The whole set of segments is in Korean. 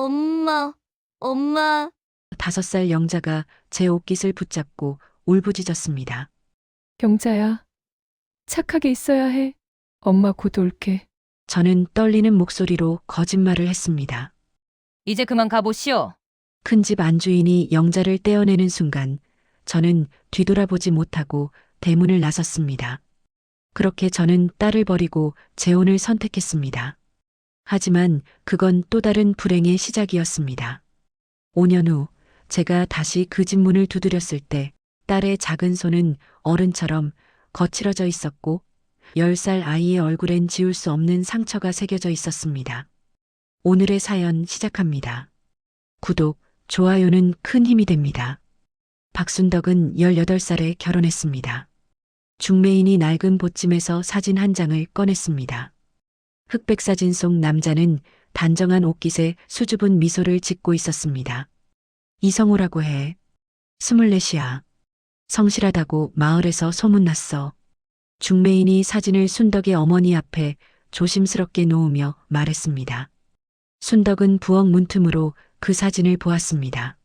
엄마, 엄마. 5살 영자가 제 옷깃을 붙잡고 울부짖었습니다. 영자야, 착하게 있어야 해. 엄마 곧 올게. 저는 떨리는 목소리로 거짓말을 했습니다. 이제 그만 가보시오. 큰 집 안주인이 영자를 떼어내는 순간 저는 뒤돌아보지 못하고 대문을 나섰습니다. 그렇게 저는 딸을 버리고 재혼을 선택했습니다. 하지만 그건 또 다른 불행의 시작이었습니다. 5년 후 제가 다시 그 집 문을 두드렸을 때 딸의 작은 손은 어른처럼 거칠어져 있었고 10살 아이의 얼굴엔 지울 수 없는 상처가 새겨져 있었습니다. 오늘의 사연 시작합니다. 구독, 좋아요는 큰 힘이 됩니다. 박순덕은 18살에 결혼했습니다. 중매인이 낡은 보찜에서 사진 한 장을 꺼냈습니다. 흑백 사진 속 남자는 단정한 옷깃에 수줍은 미소를 짓고 있었습니다. 이성우라고 해. 24이야. 성실하다고 마을에서 소문났어. 중매인이 사진을 순덕의 어머니 앞에 조심스럽게 놓으며 말했습니다. 순덕은 부엌 문틈으로 그 사진을 보았습니다.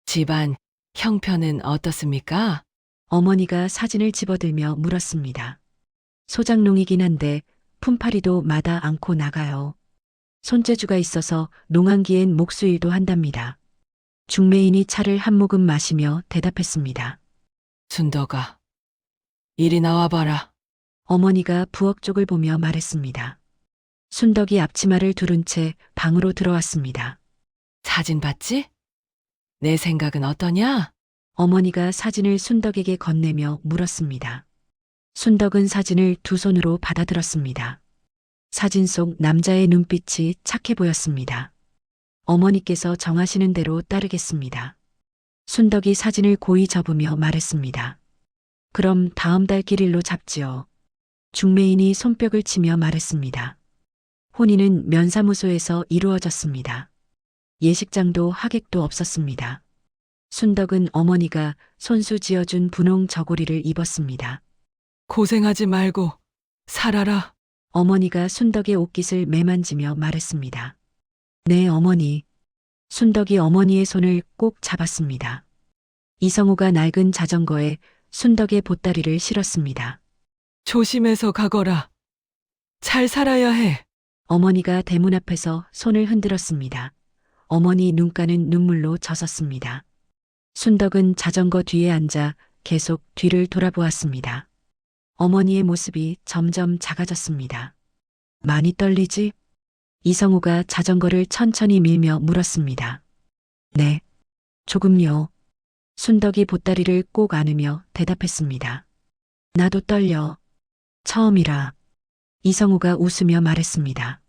집안 형편은 어떻습니까? 어머니가 사진을 집어들며 물었습니다. 소장농이긴 한데 품팔이도 마다 않고 나가요. 손재주가 있어서 농한기엔 목수일도 한답니다. 중매인이 차를 한 모금 마시며 대답했습니다. 순덕아, 이리 나와봐라. 어머니가 부엌 쪽을 보며 말했습니다. 순덕이 앞치마를 두른 채 방으로 들어왔습니다. 사진 봤지? 내 생각은 어떠냐? 어머니가 사진을 순덕에게 건네며 물었습니다. 순덕은 사진을 두 손으로 받아들었습니다. 사진 속 남자의 눈빛이 착해 보였습니다. 어머니께서 정하시는 대로 따르겠습니다. 순덕이 사진을 고이 접으며 말했습니다. 그럼 다음 달 길일로 잡지요. 중매인이 손뼉을 치며 말했습니다. 혼인은 면사무소에서 이루어졌습니다. 예식장도 하객도 없었습니다. 순덕은 어머니가 손수 지어준 분홍 저고리를 입었습니다. 고생하지 말고 살아라. 어머니가 순덕의 옷깃을 매만지며 말했습니다. 네, 어머니. 순덕이 어머니의 손을 꼭 잡았습니다. 이성우가 낡은 자전거에 순덕의 보따리를 실었습니다. 조심해서 가거라. 잘 살아야 해. 어머니가 대문 앞에서 손을 흔들었습니다. 어머니 눈가는 눈물로 젖었습니다. 순덕은 자전거 뒤에 앉아 계속 뒤를 돌아보았습니다. 어머니의 모습이 점점 작아졌습니다. 많이 떨리지? 이성우가 자전거를 천천히 밀며 물었습니다. 네, 조금요. 순덕이 보따리를 꼭 안으며 대답했습니다. 나도 떨려. 처음이라. 이성우가 웃으며 말했습니다.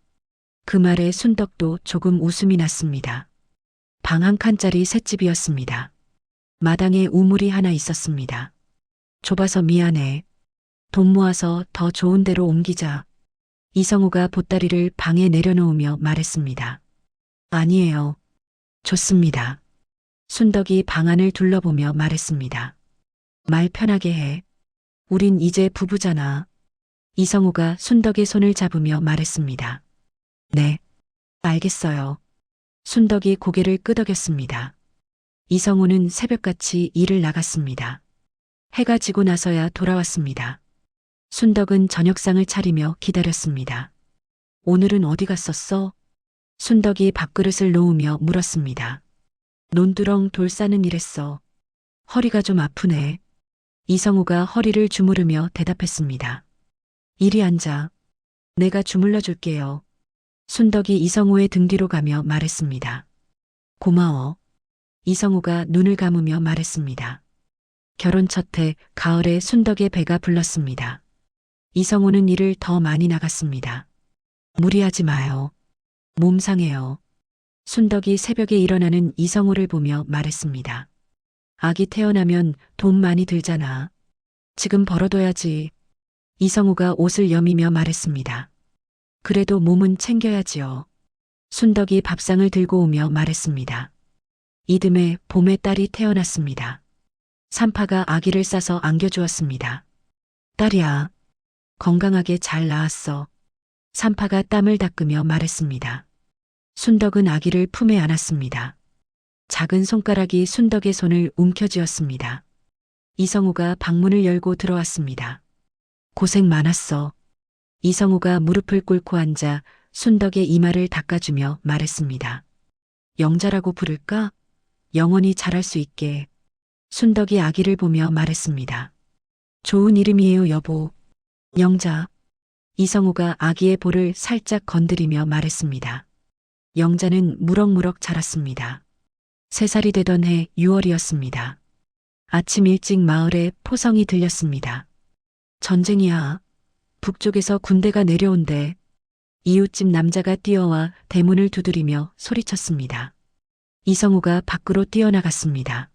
그 말에 순덕도 조금 웃음이 났습니다. 방 한 칸짜리 셋집이었습니다. 마당에 우물이 하나 있었습니다. 좁아서 미안해. 돈 모아서 더 좋은 데로 옮기자. 이성우가 보따리를 방에 내려놓으며 말했습니다. 아니에요. 좋습니다. 순덕이 방 안을 둘러보며 말했습니다. 말 편하게 해. 우린 이제 부부잖아. 이성우가 순덕의 손을 잡으며 말했습니다. 네, 알겠어요. 순덕이 고개를 끄덕였습니다. 이성우는 새벽같이 일을 나갔습니다. 해가 지고 나서야 돌아왔습니다. 순덕은 저녁상을 차리며 기다렸습니다. 오늘은 어디 갔었어? 순덕이 밥그릇을 놓으며 물었습니다. 논두렁 돌 싸는 일했어. 허리가 좀 아프네. 이성우가 허리를 주무르며 대답했습니다. 이리 앉아. 내가 주물러 줄게요. 순덕이 이성우의 등 뒤로 가며 말했습니다. 고마워. 이성우가 눈을 감으며 말했습니다. 결혼 첫해 가을에 순덕의 배가 불렀습니다. 이성우는 일을 더 많이 나갔습니다. 무리하지 마요. 몸 상해요. 순덕이 새벽에 일어나는 이성우를 보며 말했습니다. 아기 태어나면 돈 많이 들잖아. 지금 벌어둬야지. 이성우가 옷을 여미며 말했습니다. 그래도 몸은 챙겨야지요. 순덕이 밥상을 들고 오며 말했습니다. 이듬해 봄에 딸이 태어났습니다. 산파가 아기를 싸서 안겨주었습니다. 딸이야. 건강하게 잘 나았어. 산파가 땀을 닦으며 말했습니다. 순덕은 아기를 품에 안았습니다. 작은 손가락이 순덕의 손을 움켜쥐었습니다. 이성우가 방문을 열고 들어왔습니다. 고생 많았어. 이성우가 무릎을 꿇고 앉아 순덕의 이마를 닦아주며 말했습니다. 영자라고 부를까? 영원히 자랄 수 있게. 순덕이 아기를 보며 말했습니다. 좋은 이름이에요, 여보. 영자. 이성우가 아기의 볼을 살짝 건드리며 말했습니다. 영자는 무럭무럭 자랐습니다. 3살이 되던 해 6월이었습니다. 아침 일찍 마을에 포성이 들렸습니다. 전쟁이야. 북쪽에서 군대가 내려온대. 이웃집 남자가 뛰어와 대문을 두드리며 소리쳤습니다. 이성우가 밖으로 뛰어나갔습니다.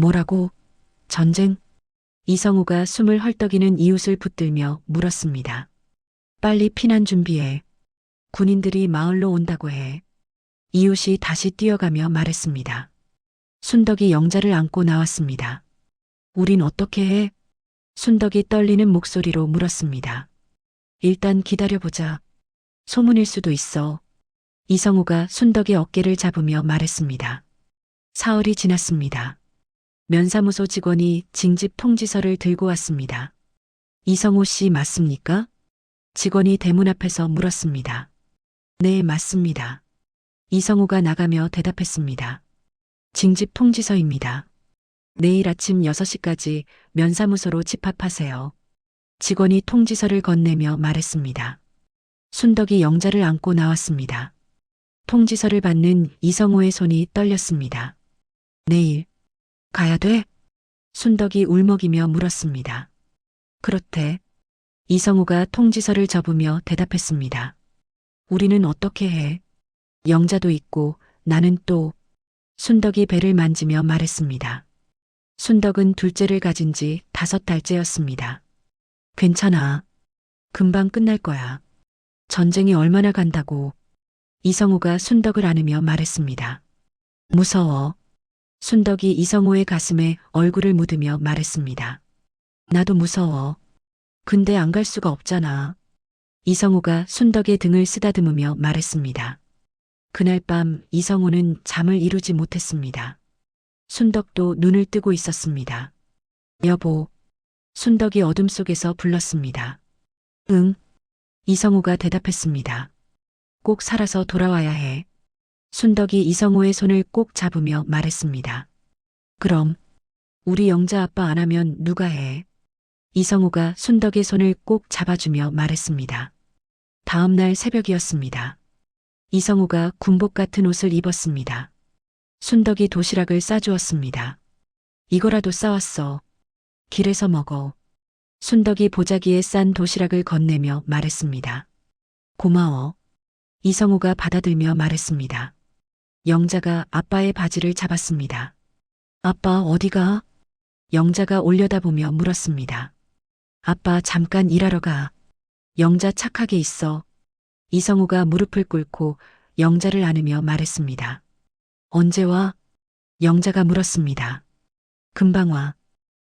뭐라고? 전쟁? 이성우가 숨을 헐떡이는 이웃을 붙들며 물었습니다. 빨리 피난 준비해. 군인들이 마을로 온다고 해. 이웃이 다시 뛰어가며 말했습니다. 순덕이 영자를 안고 나왔습니다. 우린 어떻게 해? 순덕이 떨리는 목소리로 물었습니다. 일단 기다려보자. 소문일 수도 있어. 이성우가 순덕의 어깨를 잡으며 말했습니다. 사흘이 지났습니다. 면사무소 직원이 징집 통지서를 들고 왔습니다. 이성우 씨 맞습니까? 직원이 대문 앞에서 물었습니다. 네, 맞습니다. 이성우가 나가며 대답했습니다. 징집 통지서입니다. 내일 아침 6시까지 면사무소로 집합하세요. 직원이 통지서를 건네며 말했습니다. 순덕이 영자를 안고 나왔습니다. 통지서를 받는 이성우의 손이 떨렸습니다. 내일 가야 돼? 순덕이 울먹이며 물었습니다. 그렇대. 이성우가 통지서를 접으며 대답했습니다. 우리는 어떻게 해? 영자도 있고 나는 또. 순덕이 배를 만지며 말했습니다. 순덕은 둘째를 가진 지 5달째였습니다. 괜찮아. 금방 끝날 거야. 전쟁이 얼마나 간다고. 이성우가 순덕을 안으며 말했습니다. 무서워. 순덕이 이성우의 가슴에 얼굴을 묻으며 말했습니다. 나도 무서워. 근데 안 갈 수가 없잖아. 이성우가 순덕의 등을 쓰다듬으며 말했습니다. 그날 밤 이성우는 잠을 이루지 못했습니다. 순덕도 눈을 뜨고 있었습니다. 여보. 순덕이 어둠 속에서 불렀습니다. 응. 이성우가 대답했습니다. 꼭 살아서 돌아와야 해. 순덕이 이성우의 손을 꼭 잡으며 말했습니다. 그럼 우리 영자 아빠 안 하면 누가 해? 이성우가 순덕의 손을 꼭 잡아주며 말했습니다. 다음 날 새벽이었습니다. 이성우가 군복 같은 옷을 입었습니다. 순덕이 도시락을 싸주었습니다. 이거라도 싸왔어. 길에서 먹어. 순덕이 보자기에 싼 도시락을 건네며 말했습니다. 고마워. 이성우가 받아들며 말했습니다. 영자가 아빠의 바지를 잡았습니다. 아빠 어디가? 영자가 올려다보며 물었습니다. 아빠 잠깐 일하러 가. 영자 착하게 있어. 이성우가 무릎을 꿇고 영자를 안으며 말했습니다. 언제 와? 영자가 물었습니다. 금방 와.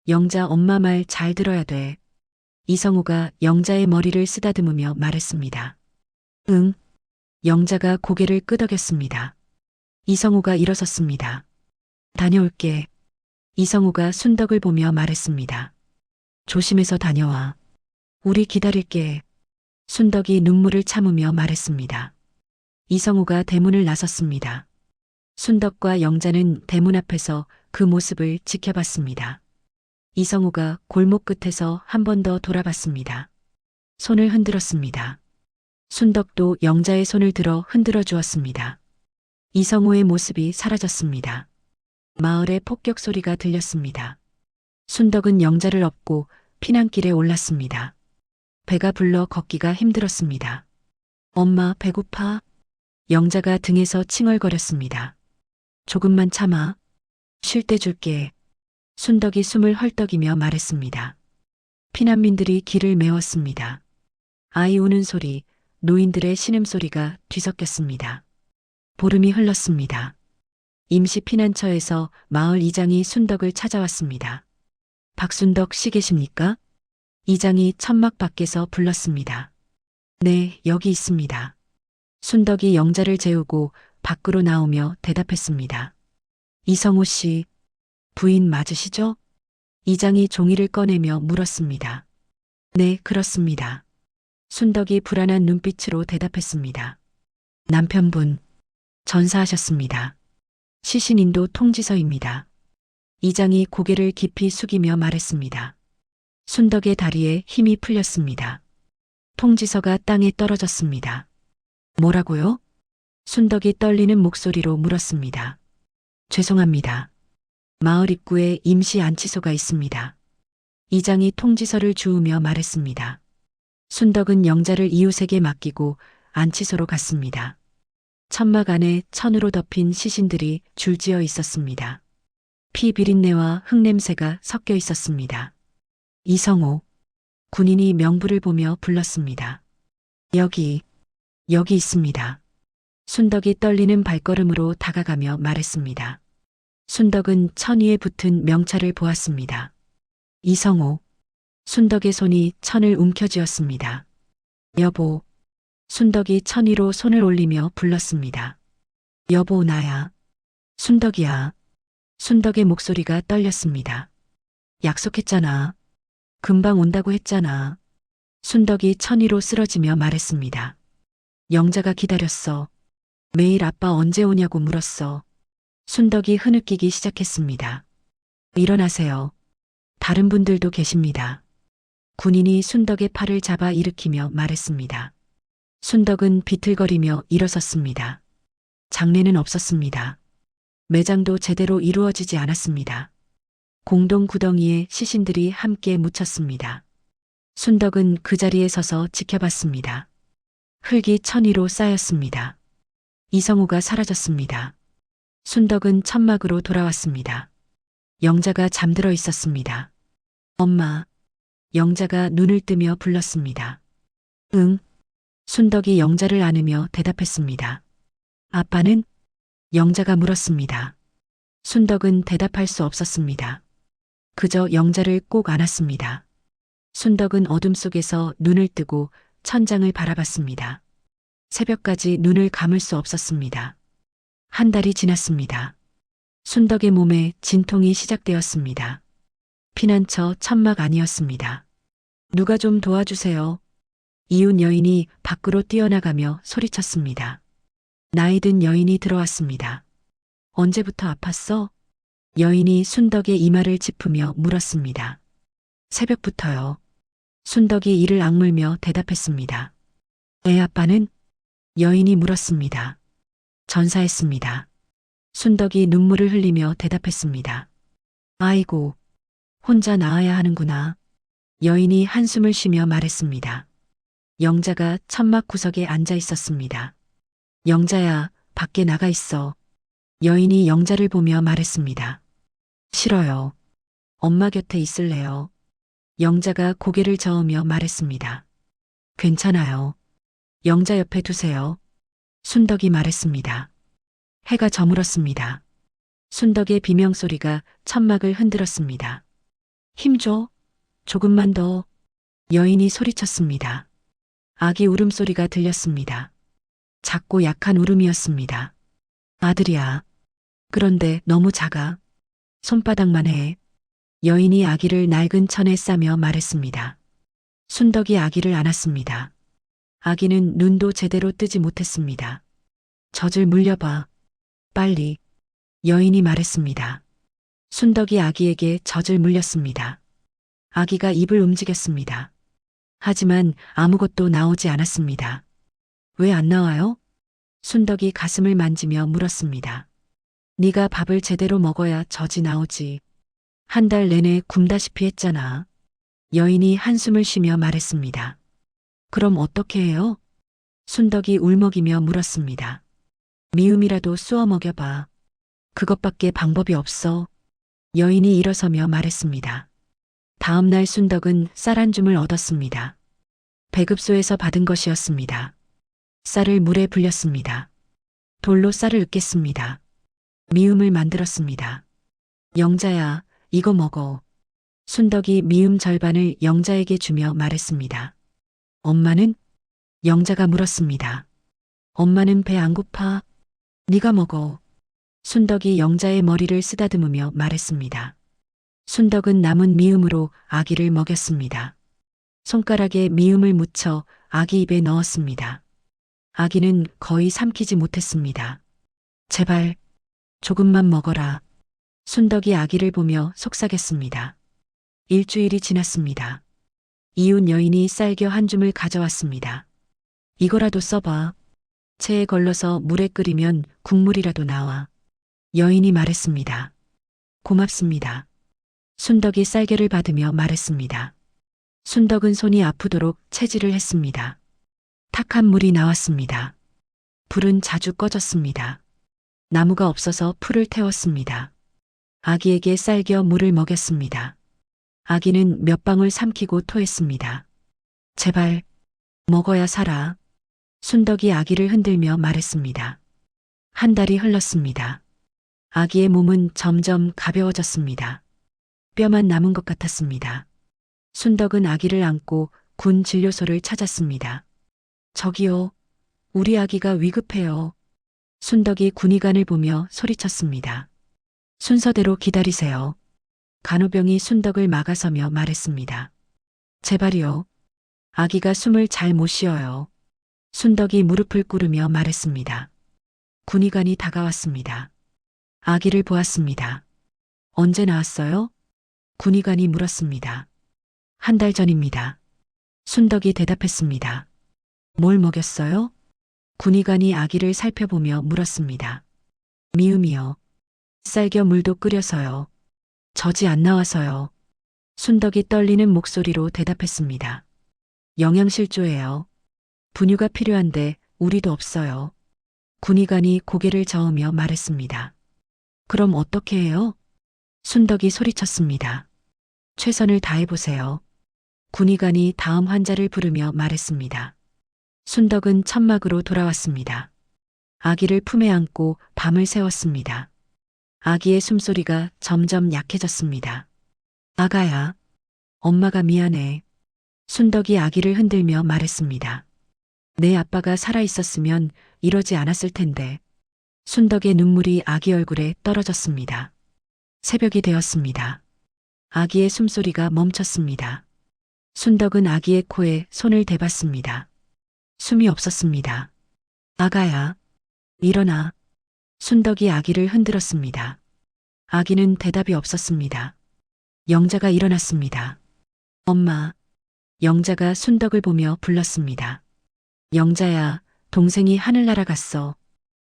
영자 엄마 말 잘 들어야 돼. 이성우가 영자의 머리를 쓰다듬으며 말했습니다. 응. 영자가 고개를 끄덕였습니다. 이성우가 일어섰습니다. 다녀올게. 이성우가 순덕을 보며 말했습니다. 조심해서 다녀와. 우리 기다릴게. 순덕이 눈물을 참으며 말했습니다. 이성우가 대문을 나섰습니다. 순덕과 영자는 대문 앞에서 그 모습을 지켜봤습니다. 이성우가 골목 끝에서 한 번 더 돌아봤습니다. 손을 흔들었습니다. 순덕도 영자의 손을 들어 흔들어 주었습니다. 이성우의 모습이 사라졌습니다. 마을에 폭격 소리가 들렸습니다. 순덕은 영자를 업고 피난길에 올랐습니다. 배가 불러 걷기가 힘들었습니다. 엄마 배고파? 영자가 등에서 칭얼거렸습니다. 조금만 참아. 쉴 때 줄게. 순덕이 숨을 헐떡이며 말했습니다. 피난민들이 길을 메웠습니다. 아이 우는 소리, 노인들의 신음소리가 뒤섞였습니다. 보름이 흘렀습니다. 임시 피난처에서 마을 이장이 순덕을 찾아왔습니다. 박순덕 씨 계십니까? 이장이 천막 밖에서 불렀습니다. 네, 여기 있습니다. 순덕이 영자를 재우고 밖으로 나오며 대답했습니다. 이성호 씨, 부인 맞으시죠? 이장이 종이를 꺼내며 물었습니다. 네, 그렇습니다. 순덕이 불안한 눈빛으로 대답했습니다. 남편분, 전사하셨습니다. 시신인도 통지서입니다. 이장이 고개를 깊이 숙이며 말했습니다. 순덕의 다리에 힘이 풀렸습니다. 통지서가 땅에 떨어졌습니다. 뭐라고요? 순덕이 떨리는 목소리로 물었습니다. 죄송합니다. 마을 입구에 임시 안치소가 있습니다. 이장이 통지서를 주우며 말했습니다. 순덕은 영자를 이웃에게 맡기고 안치소로 갔습니다. 천막 안에 천으로 덮인 시신들이 줄지어 있었습니다. 피 비린내와 흙냄새가 섞여 있었습니다. 이성호, 군인이 명부를 보며 불렀습니다. 여기 있습니다. 순덕이 떨리는 발걸음으로 다가가며 말했습니다. 순덕은 천 위에 붙은 명찰을 보았습니다. 이성호, 순덕의 손이 천을 움켜쥐었습니다. 여보, 순덕이 천 위로 손을 올리며 불렀습니다. 여보, 나야. 순덕이야. 순덕의 목소리가 떨렸습니다. 약속했잖아. 금방 온다고 했잖아. 순덕이 천 위로 쓰러지며 말했습니다. 영자가 기다렸어. 매일 아빠 언제 오냐고 물었어. 순덕이 흐느끼기 시작했습니다. 일어나세요. 다른 분들도 계십니다. 군인이 순덕의 팔을 잡아 일으키며 말했습니다. 순덕은 비틀거리며 일어섰습니다. 장례는 없었습니다. 매장도 제대로 이루어지지 않았습니다. 공동 구덩이에 시신들이 함께 묻혔습니다. 순덕은 그 자리에 서서 지켜봤습니다. 흙이 천 위로 쌓였습니다. 이성호가 사라졌습니다. 순덕은 천막으로 돌아왔습니다. 영자가 잠들어 있었습니다. 엄마. 영자가 눈을 뜨며 불렀습니다. 응. 순덕이 영자를 안으며 대답했습니다. 아빠는? 영자가 물었습니다. 순덕은 대답할 수 없었습니다. 그저 영자를 꼭 안았습니다. 순덕은 어둠 속에서 눈을 뜨고 천장을 바라봤습니다. 새벽까지 눈을 감을 수 없었습니다. 한 달이 지났습니다. 순덕의 몸에 진통이 시작되었습니다. 피난처 천막 아니었습니다. 누가 좀 도와주세요. 이웃 여인이 밖으로 뛰어나가며 소리쳤습니다. 나이든 여인이 들어왔습니다. 언제부터 아팠어? 여인이 순덕의 이마를 짚으며 물었습니다. 새벽부터요. 순덕이 이를 악물며 대답했습니다. 애 아빠는? 여인이 물었습니다. 전사했습니다. 순덕이 눈물을 흘리며 대답했습니다. 아이고, 혼자 나아야 하는구나. 여인이 한숨을 쉬며 말했습니다. 영자가 천막 구석에 앉아 있었습니다. 영자야, 밖에 나가 있어. 여인이 영자를 보며 말했습니다. 싫어요. 엄마 곁에 있을래요. 영자가 고개를 저으며 말했습니다. 괜찮아요. 영자 옆에 두세요. 순덕이 말했습니다. 해가 저물었습니다. 순덕의 비명소리가 천막을 흔들었습니다. 힘줘. 조금만 더. 여인이 소리쳤습니다. 아기 울음소리가 들렸습니다. 작고 약한 울음이었습니다. 아들이야. 그런데 너무 작아. 손바닥만 해. 여인이 아기를 낡은 천에 싸며 말했습니다. 순덕이 아기를 안았습니다. 아기는 눈도 제대로 뜨지 못했습니다. 젖을 물려봐. 빨리. 여인이 말했습니다. 순덕이 아기에게 젖을 물렸습니다. 아기가 입을 움직였습니다. 하지만 아무것도 나오지 않았습니다. 왜 안 나와요? 순덕이 가슴을 만지며 물었습니다. 네가 밥을 제대로 먹어야 젖이 나오지. 한 달 내내 굶다시피 했잖아. 여인이 한숨을 쉬며 말했습니다. 그럼 어떻게 해요? 순덕이 울먹이며 물었습니다. 미움이라도 쏘아 먹여봐. 그것밖에 방법이 없어. 여인이 일어서며 말했습니다. 다음 날 순덕은 쌀 한 줌을 얻었습니다. 배급소에서 받은 것이었습니다. 쌀을 물에 불렸습니다. 돌로 쌀을 으깼습니다. 미음을 만들었습니다. 영자야, 이거 먹어. 순덕이 미음 절반을 영자에게 주며 말했습니다. 엄마는? 영자가 물었습니다. 엄마는 배 안 고파? 네가 먹어. 순덕이 영자의 머리를 쓰다듬으며 말했습니다. 순덕은 남은 미음으로 아기를 먹였습니다. 손가락에 미음을 묻혀 아기 입에 넣었습니다. 아기는 거의 삼키지 못했습니다. 제발 조금만 먹어라. 순덕이 아기를 보며 속삭였습니다. 일주일이 지났습니다. 이웃 여인이 쌀겨 한 줌을 가져왔습니다. 이거라도 써봐. 체에 걸러서 물에 끓이면 국물이라도 나와. 여인이 말했습니다. 고맙습니다. 순덕이 쌀겨를 받으며 말했습니다. 순덕은 손이 아프도록 채질을 했습니다. 탁한 물이 나왔습니다. 불은 자주 꺼졌습니다. 나무가 없어서 풀을 태웠습니다. 아기에게 쌀겨 물을 먹였습니다. 아기는 몇 방울 삼키고 토했습니다. 제발 먹어야 살아. 순덕이 아기를 흔들며 말했습니다. 한 달이 흘렀습니다. 아기의 몸은 점점 가벼워졌습니다. 뼈만 남은 것 같았습니다. 순덕은 아기를 안고 군 진료소를 찾았습니다. 저기요, 우리 아기가 위급해요. 순덕이 군의관을 보며 소리쳤습니다. 순서대로 기다리세요. 간호병이 순덕을 막아서며 말했습니다. 제발이요. 아기가 숨을 잘 못 쉬어요. 순덕이 무릎을 꿇으며 말했습니다. 군의관이 다가왔습니다. 아기를 보았습니다. 언제 나왔어요? 군의관이 물었습니다. 한 달 전입니다. 순덕이 대답했습니다. 뭘 먹였어요? 군의관이 아기를 살펴보며 물었습니다. 미음이요. 쌀겨 물도 끓여서요. 젖이 안 나와서요. 순덕이 떨리는 목소리로 대답했습니다. 영양실조예요. 분유가 필요한데 우리도 없어요. 군의관이 고개를 저으며 말했습니다. 그럼 어떻게 해요? 순덕이 소리쳤습니다. 최선을 다해보세요. 군의관이 다음 환자를 부르며 말했습니다. 순덕은 천막으로 돌아왔습니다. 아기를 품에 안고 밤을 새웠습니다. 아기의 숨소리가 점점 약해졌습니다. 아가야, 엄마가 미안해. 순덕이 아기를 흔들며 말했습니다. 내 아빠가 살아있었으면 이러지 않았을 텐데. 순덕의 눈물이 아기 얼굴에 떨어졌습니다. 새벽이 되었습니다. 아기의 숨소리가 멈췄습니다. 순덕은 아기의 코에 손을 대봤습니다. 숨이 없었습니다. 아가야, 일어나. 순덕이 아기를 흔들었습니다. 아기는 대답이 없었습니다. 영자가 일어났습니다. 엄마. 영자가 순덕을 보며 불렀습니다. 영자야, 동생이 하늘 날아갔어.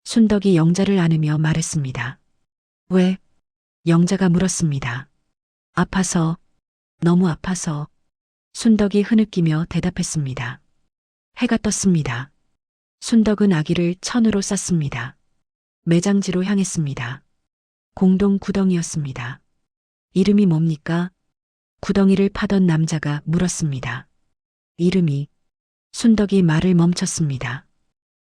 순덕이 영자를 안으며 말했습니다. 왜? 영자가 물었습니다. 아파서, 너무 아파서. 순덕이 흐느끼며 대답했습니다. 해가 떴습니다. 순덕은 아기를 천으로 쌌습니다. 매장지로 향했습니다. 공동 구덩이였습니다. 이름이 뭡니까? 구덩이를 파던 남자가 물었습니다. 이름이. 순덕이 말을 멈췄습니다.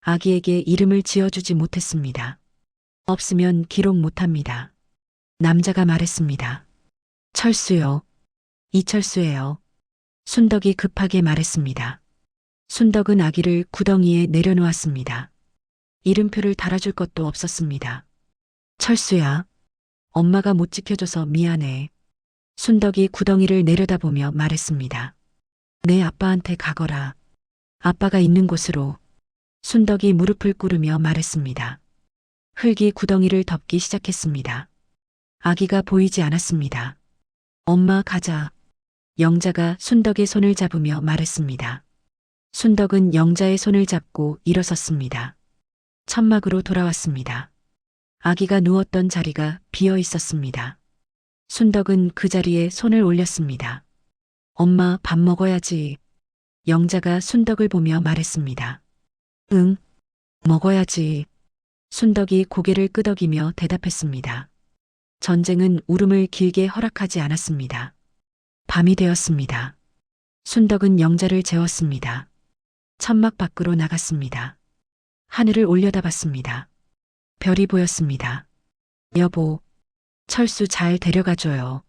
아기에게 이름을 지어주지 못했습니다. 없으면 기록 못합니다. 남자가 말했습니다. 철수요. 이철수예요. 순덕이 급하게 말했습니다. 순덕은 아기를 구덩이에 내려놓았습니다. 이름표를 달아줄 것도 없었습니다. 철수야. 엄마가 못 지켜줘서 미안해. 순덕이 구덩이를 내려다보며 말했습니다. 내 아빠한테 가거라. 아빠가 있는 곳으로. 순덕이 무릎을 꿇으며 말했습니다. 흙이 구덩이를 덮기 시작했습니다. 아기가 보이지 않았습니다. 엄마 가자. 영자가 순덕의 손을 잡으며 말했습니다. 순덕은 영자의 손을 잡고 일어섰습니다. 천막으로 돌아왔습니다. 아기가 누웠던 자리가 비어 있었습니다. 순덕은 그 자리에 손을 올렸습니다. 엄마 밥 먹어야지. 영자가 순덕을 보며 말했습니다. 응, 먹어야지. 순덕이 고개를 끄덕이며 대답했습니다. 전쟁은 울음을 길게 허락하지 않았습니다. 밤이 되었습니다. 순덕은 영자를 재웠습니다. 천막 밖으로 나갔습니다. 하늘을 올려다봤습니다. 별이 보였습니다. 여보, 철수 잘 데려가줘요.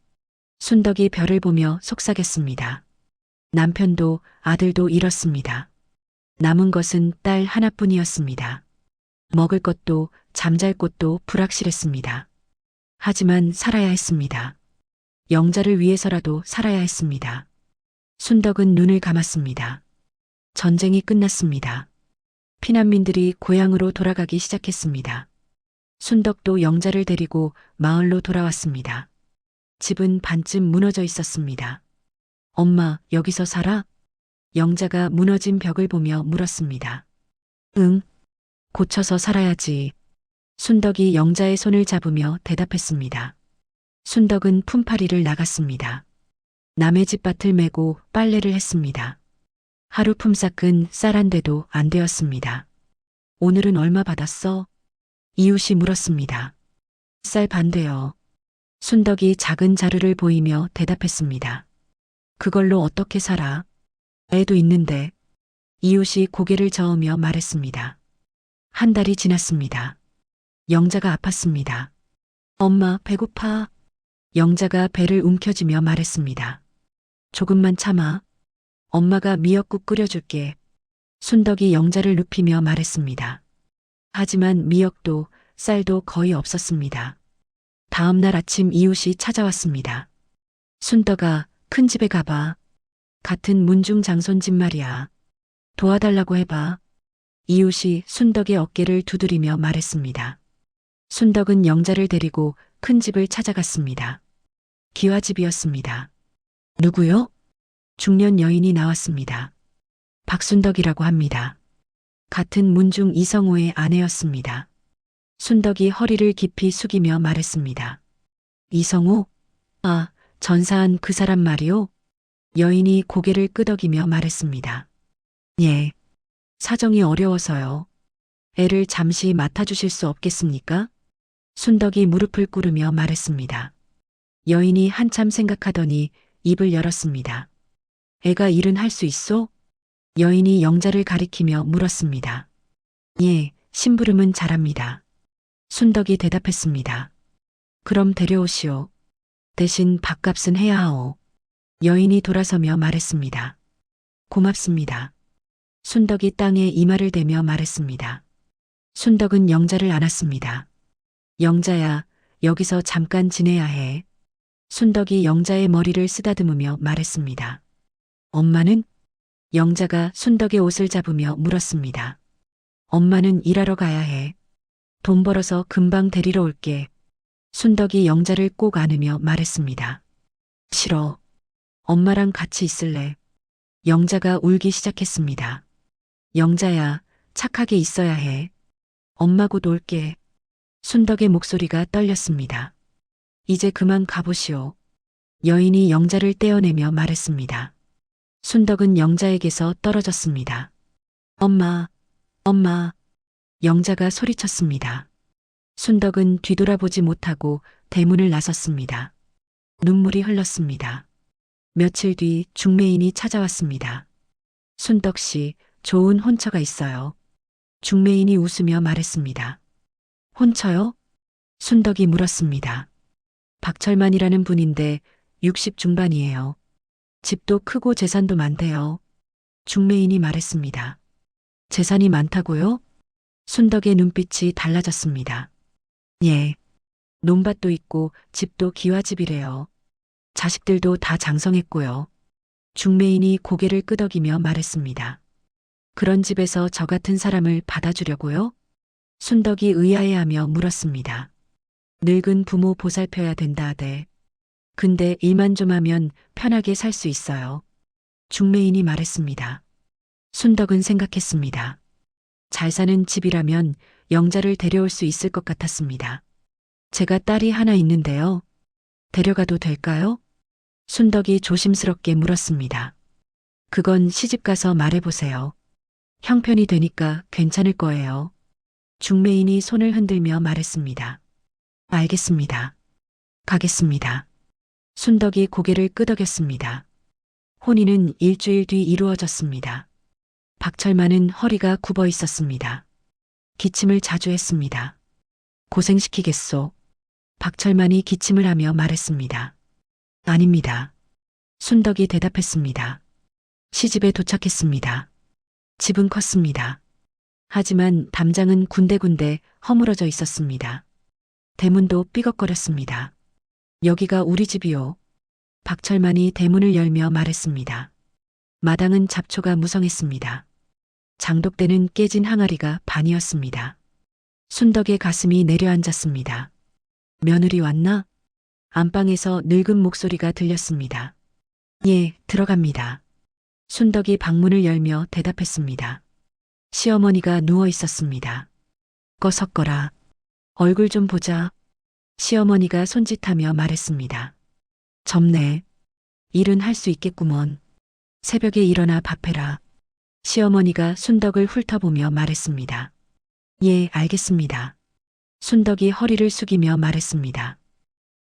순덕이 별을 보며 속삭였습니다. 남편도 아들도 잃었습니다. 남은 것은 딸 하나뿐이었습니다. 먹을 것도 잠잘 곳도 불확실했습니다. 하지만 살아야 했습니다. 영자를 위해서라도 살아야 했습니다. 순덕은 눈을 감았습니다. 전쟁이 끝났습니다. 피난민들이 고향으로 돌아가기 시작했습니다. 순덕도 영자를 데리고 마을로 돌아왔습니다. 집은 반쯤 무너져 있었습니다. 엄마, 여기서 살아? 영자가 무너진 벽을 보며 물었습니다. 응, 고쳐서 살아야지. 순덕이 영자의 손을 잡으며 대답했습니다. 순덕은 품팔이를 나갔습니다. 남의 집 밭을 메고 빨래를 했습니다. 하루 품삯은 쌀 한 대도 안 되었습니다. 오늘은 얼마 받았어? 이웃이 물었습니다. 쌀 반 대요. 순덕이 작은 자루를 보이며 대답했습니다. 그걸로 어떻게 살아? 애도 있는데. 이웃이 고개를 저으며 말했습니다. 한 달이 지났습니다. 영자가 아팠습니다. 엄마, 배고파. 영자가 배를 움켜쥐며 말했습니다. 조금만 참아. 엄마가 미역국 끓여줄게. 순덕이 영자를 눕히며 말했습니다. 하지만 미역도 쌀도 거의 없었습니다. 다음 날 아침 이웃이 찾아왔습니다. 순덕아, 큰 집에 가봐. 같은 문중 장손집 말이야. 도와달라고 해봐. 이웃이 순덕의 어깨를 두드리며 말했습니다. 순덕은 영자를 데리고 큰 집을 찾아갔습니다. 기와집이었습니다. 누구요? 중년 여인이 나왔습니다. 박순덕이라고 합니다. 같은 문중 이성호의 아내였습니다. 순덕이 허리를 깊이 숙이며 말했습니다. 이성호? 아, 전사한 그 사람 말이오? 여인이 고개를 끄덕이며 말했습니다. 예. 사정이 어려워서요. 애를 잠시 맡아주실 수 없겠습니까? 순덕이 무릎을 꿇으며 말했습니다. 여인이 한참 생각하더니 입을 열었습니다. 애가 일은 할 수 있소? 여인이 영자를 가리키며 물었습니다. 예, 심부름은 잘합니다. 순덕이 대답했습니다. 그럼 데려오시오. 대신 밥값은 해야 하오. 여인이 돌아서며 말했습니다. 고맙습니다. 순덕이 땅에 이마를 대며 말했습니다. 순덕은 영자를 안았습니다. 영자야, 여기서 잠깐 지내야 해. 순덕이 영자의 머리를 쓰다듬으며 말했습니다. 엄마는? 영자가 순덕의 옷을 잡으며 물었습니다. 엄마는 일하러 가야 해. 돈 벌어서 금방 데리러 올게. 순덕이 영자를 꼭 안으며 말했습니다. 싫어. 엄마랑 같이 있을래. 영자가 울기 시작했습니다. 영자야, 착하게 있어야 해. 엄마 곧 올게. 순덕의 목소리가 떨렸습니다. 이제 그만 가보시오. 여인이 영자를 떼어내며 말했습니다. 순덕은 영자에게서 떨어졌습니다. 엄마, 엄마. 영자가 소리쳤습니다. 순덕은 뒤돌아보지 못하고 대문을 나섰습니다. 눈물이 흘렀습니다. 며칠 뒤 중매인이 찾아왔습니다. 순덕 씨, 좋은 혼처가 있어요. 중매인이 웃으며 말했습니다. 혼처요? 순덕이 물었습니다. 박철만이라는 분인데 60 중반이에요. 집도 크고 재산도 많대요. 중매인이 말했습니다. 재산이 많다고요? 순덕의 눈빛이 달라졌습니다. 예. 논밭도 있고 집도 기와집이래요. 자식들도 다 장성했고요. 중매인이 고개를 끄덕이며 말했습니다. 그런 집에서 저 같은 사람을 받아주려고요? 순덕이 의아해하며 물었습니다. 늙은 부모 보살펴야 된다 하대. 근데 일만 좀 하면 편하게 살 수 있어요. 중매인이 말했습니다. 순덕은 생각했습니다. 잘 사는 집이라면 영자를 데려올 수 있을 것 같았습니다. 제가 딸이 하나 있는데요. 데려가도 될까요? 순덕이 조심스럽게 물었습니다. 그건 시집가서 말해보세요. 형편이 되니까 괜찮을 거예요. 중매인이 손을 흔들며 말했습니다. 알겠습니다. 가겠습니다. 순덕이 고개를 끄덕였습니다. 혼인은 일주일 뒤 이루어졌습니다. 박철만은 허리가 굽어 있었습니다. 기침을 자주 했습니다. 고생시키겠소. 박철만이 기침을 하며 말했습니다. 아닙니다. 순덕이 대답했습니다. 시집에 도착했습니다. 집은 컸습니다. 하지만 담장은 군데군데 허물어져 있었습니다. 대문도 삐걱거렸습니다. 여기가 우리 집이요. 박철만이 대문을 열며 말했습니다. 마당은 잡초가 무성했습니다. 장독대는 깨진 항아리가 반이었습니다. 순덕의 가슴이 내려앉았습니다. 며느리 왔나? 안방에서 늙은 목소리가 들렸습니다. 예, 들어갑니다. 순덕이 방문을 열며 대답했습니다. 시어머니가 누워 있었습니다. 섞어라. 얼굴 좀 보자. 시어머니가 손짓하며 말했습니다. 접네. 일은 할 수 있겠구먼. 새벽에 일어나 밥해라. 시어머니가 순덕을 훑어보며 말했습니다. 예, 알겠습니다. 순덕이 허리를 숙이며 말했습니다.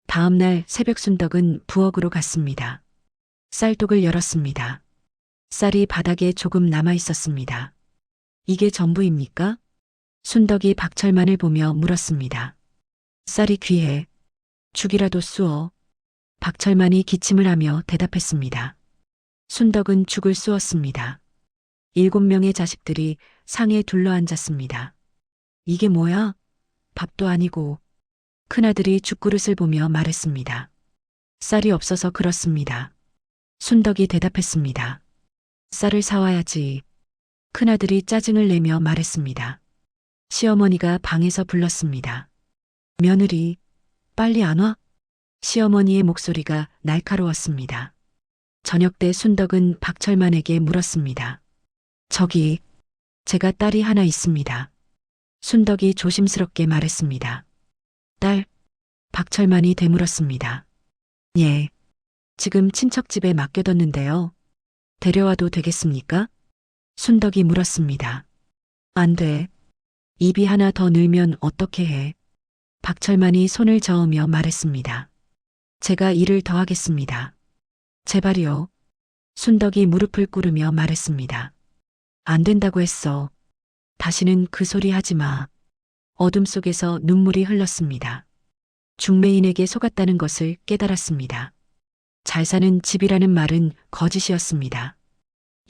다음 날 새벽 순덕은 부엌으로 갔습니다. 쌀독을 열었습니다. 쌀이 바닥에 조금 남아 있었습니다. 이게 전부입니까? 순덕이 박철만을 보며 물었습니다. 쌀이 귀해. 죽이라도 쑤어. 박철만이 기침을 하며 대답했습니다. 순덕은 죽을 쑤었습니다. 7명의 자식들이 상에 둘러앉았습니다. 이게 뭐야? 밥도 아니고. 큰아들이 죽그릇을 보며 말했습니다. 쌀이 없어서 그렇습니다. 순덕이 대답했습니다. 쌀을 사와야지. 큰아들이 짜증을 내며 말했습니다. 시어머니가 방에서 불렀습니다. 며느리, 빨리 안 와? 시어머니의 목소리가 날카로웠습니다. 저녁 때 순덕은 박철만에게 물었습니다. 저기, 제가 딸이 하나 있습니다. 순덕이 조심스럽게 말했습니다. 딸? 박철만이 되물었습니다. 예, 지금 친척집에 맡겨뒀는데요. 데려와도 되겠습니까? 순덕이 물었습니다. 안 돼. 입이 하나 더 늘면 어떻게 해? 박철만이 손을 저으며 말했습니다. 제가 일을 더 하겠습니다. 제발이요. 순덕이 무릎을 꿇으며 말했습니다. 안 된다고 했어. 다시는 그 소리 하지 마. 어둠 속에서 눈물이 흘렀습니다. 중매인에게 속았다는 것을 깨달았습니다. 잘 사는 집이라는 말은 거짓이었습니다.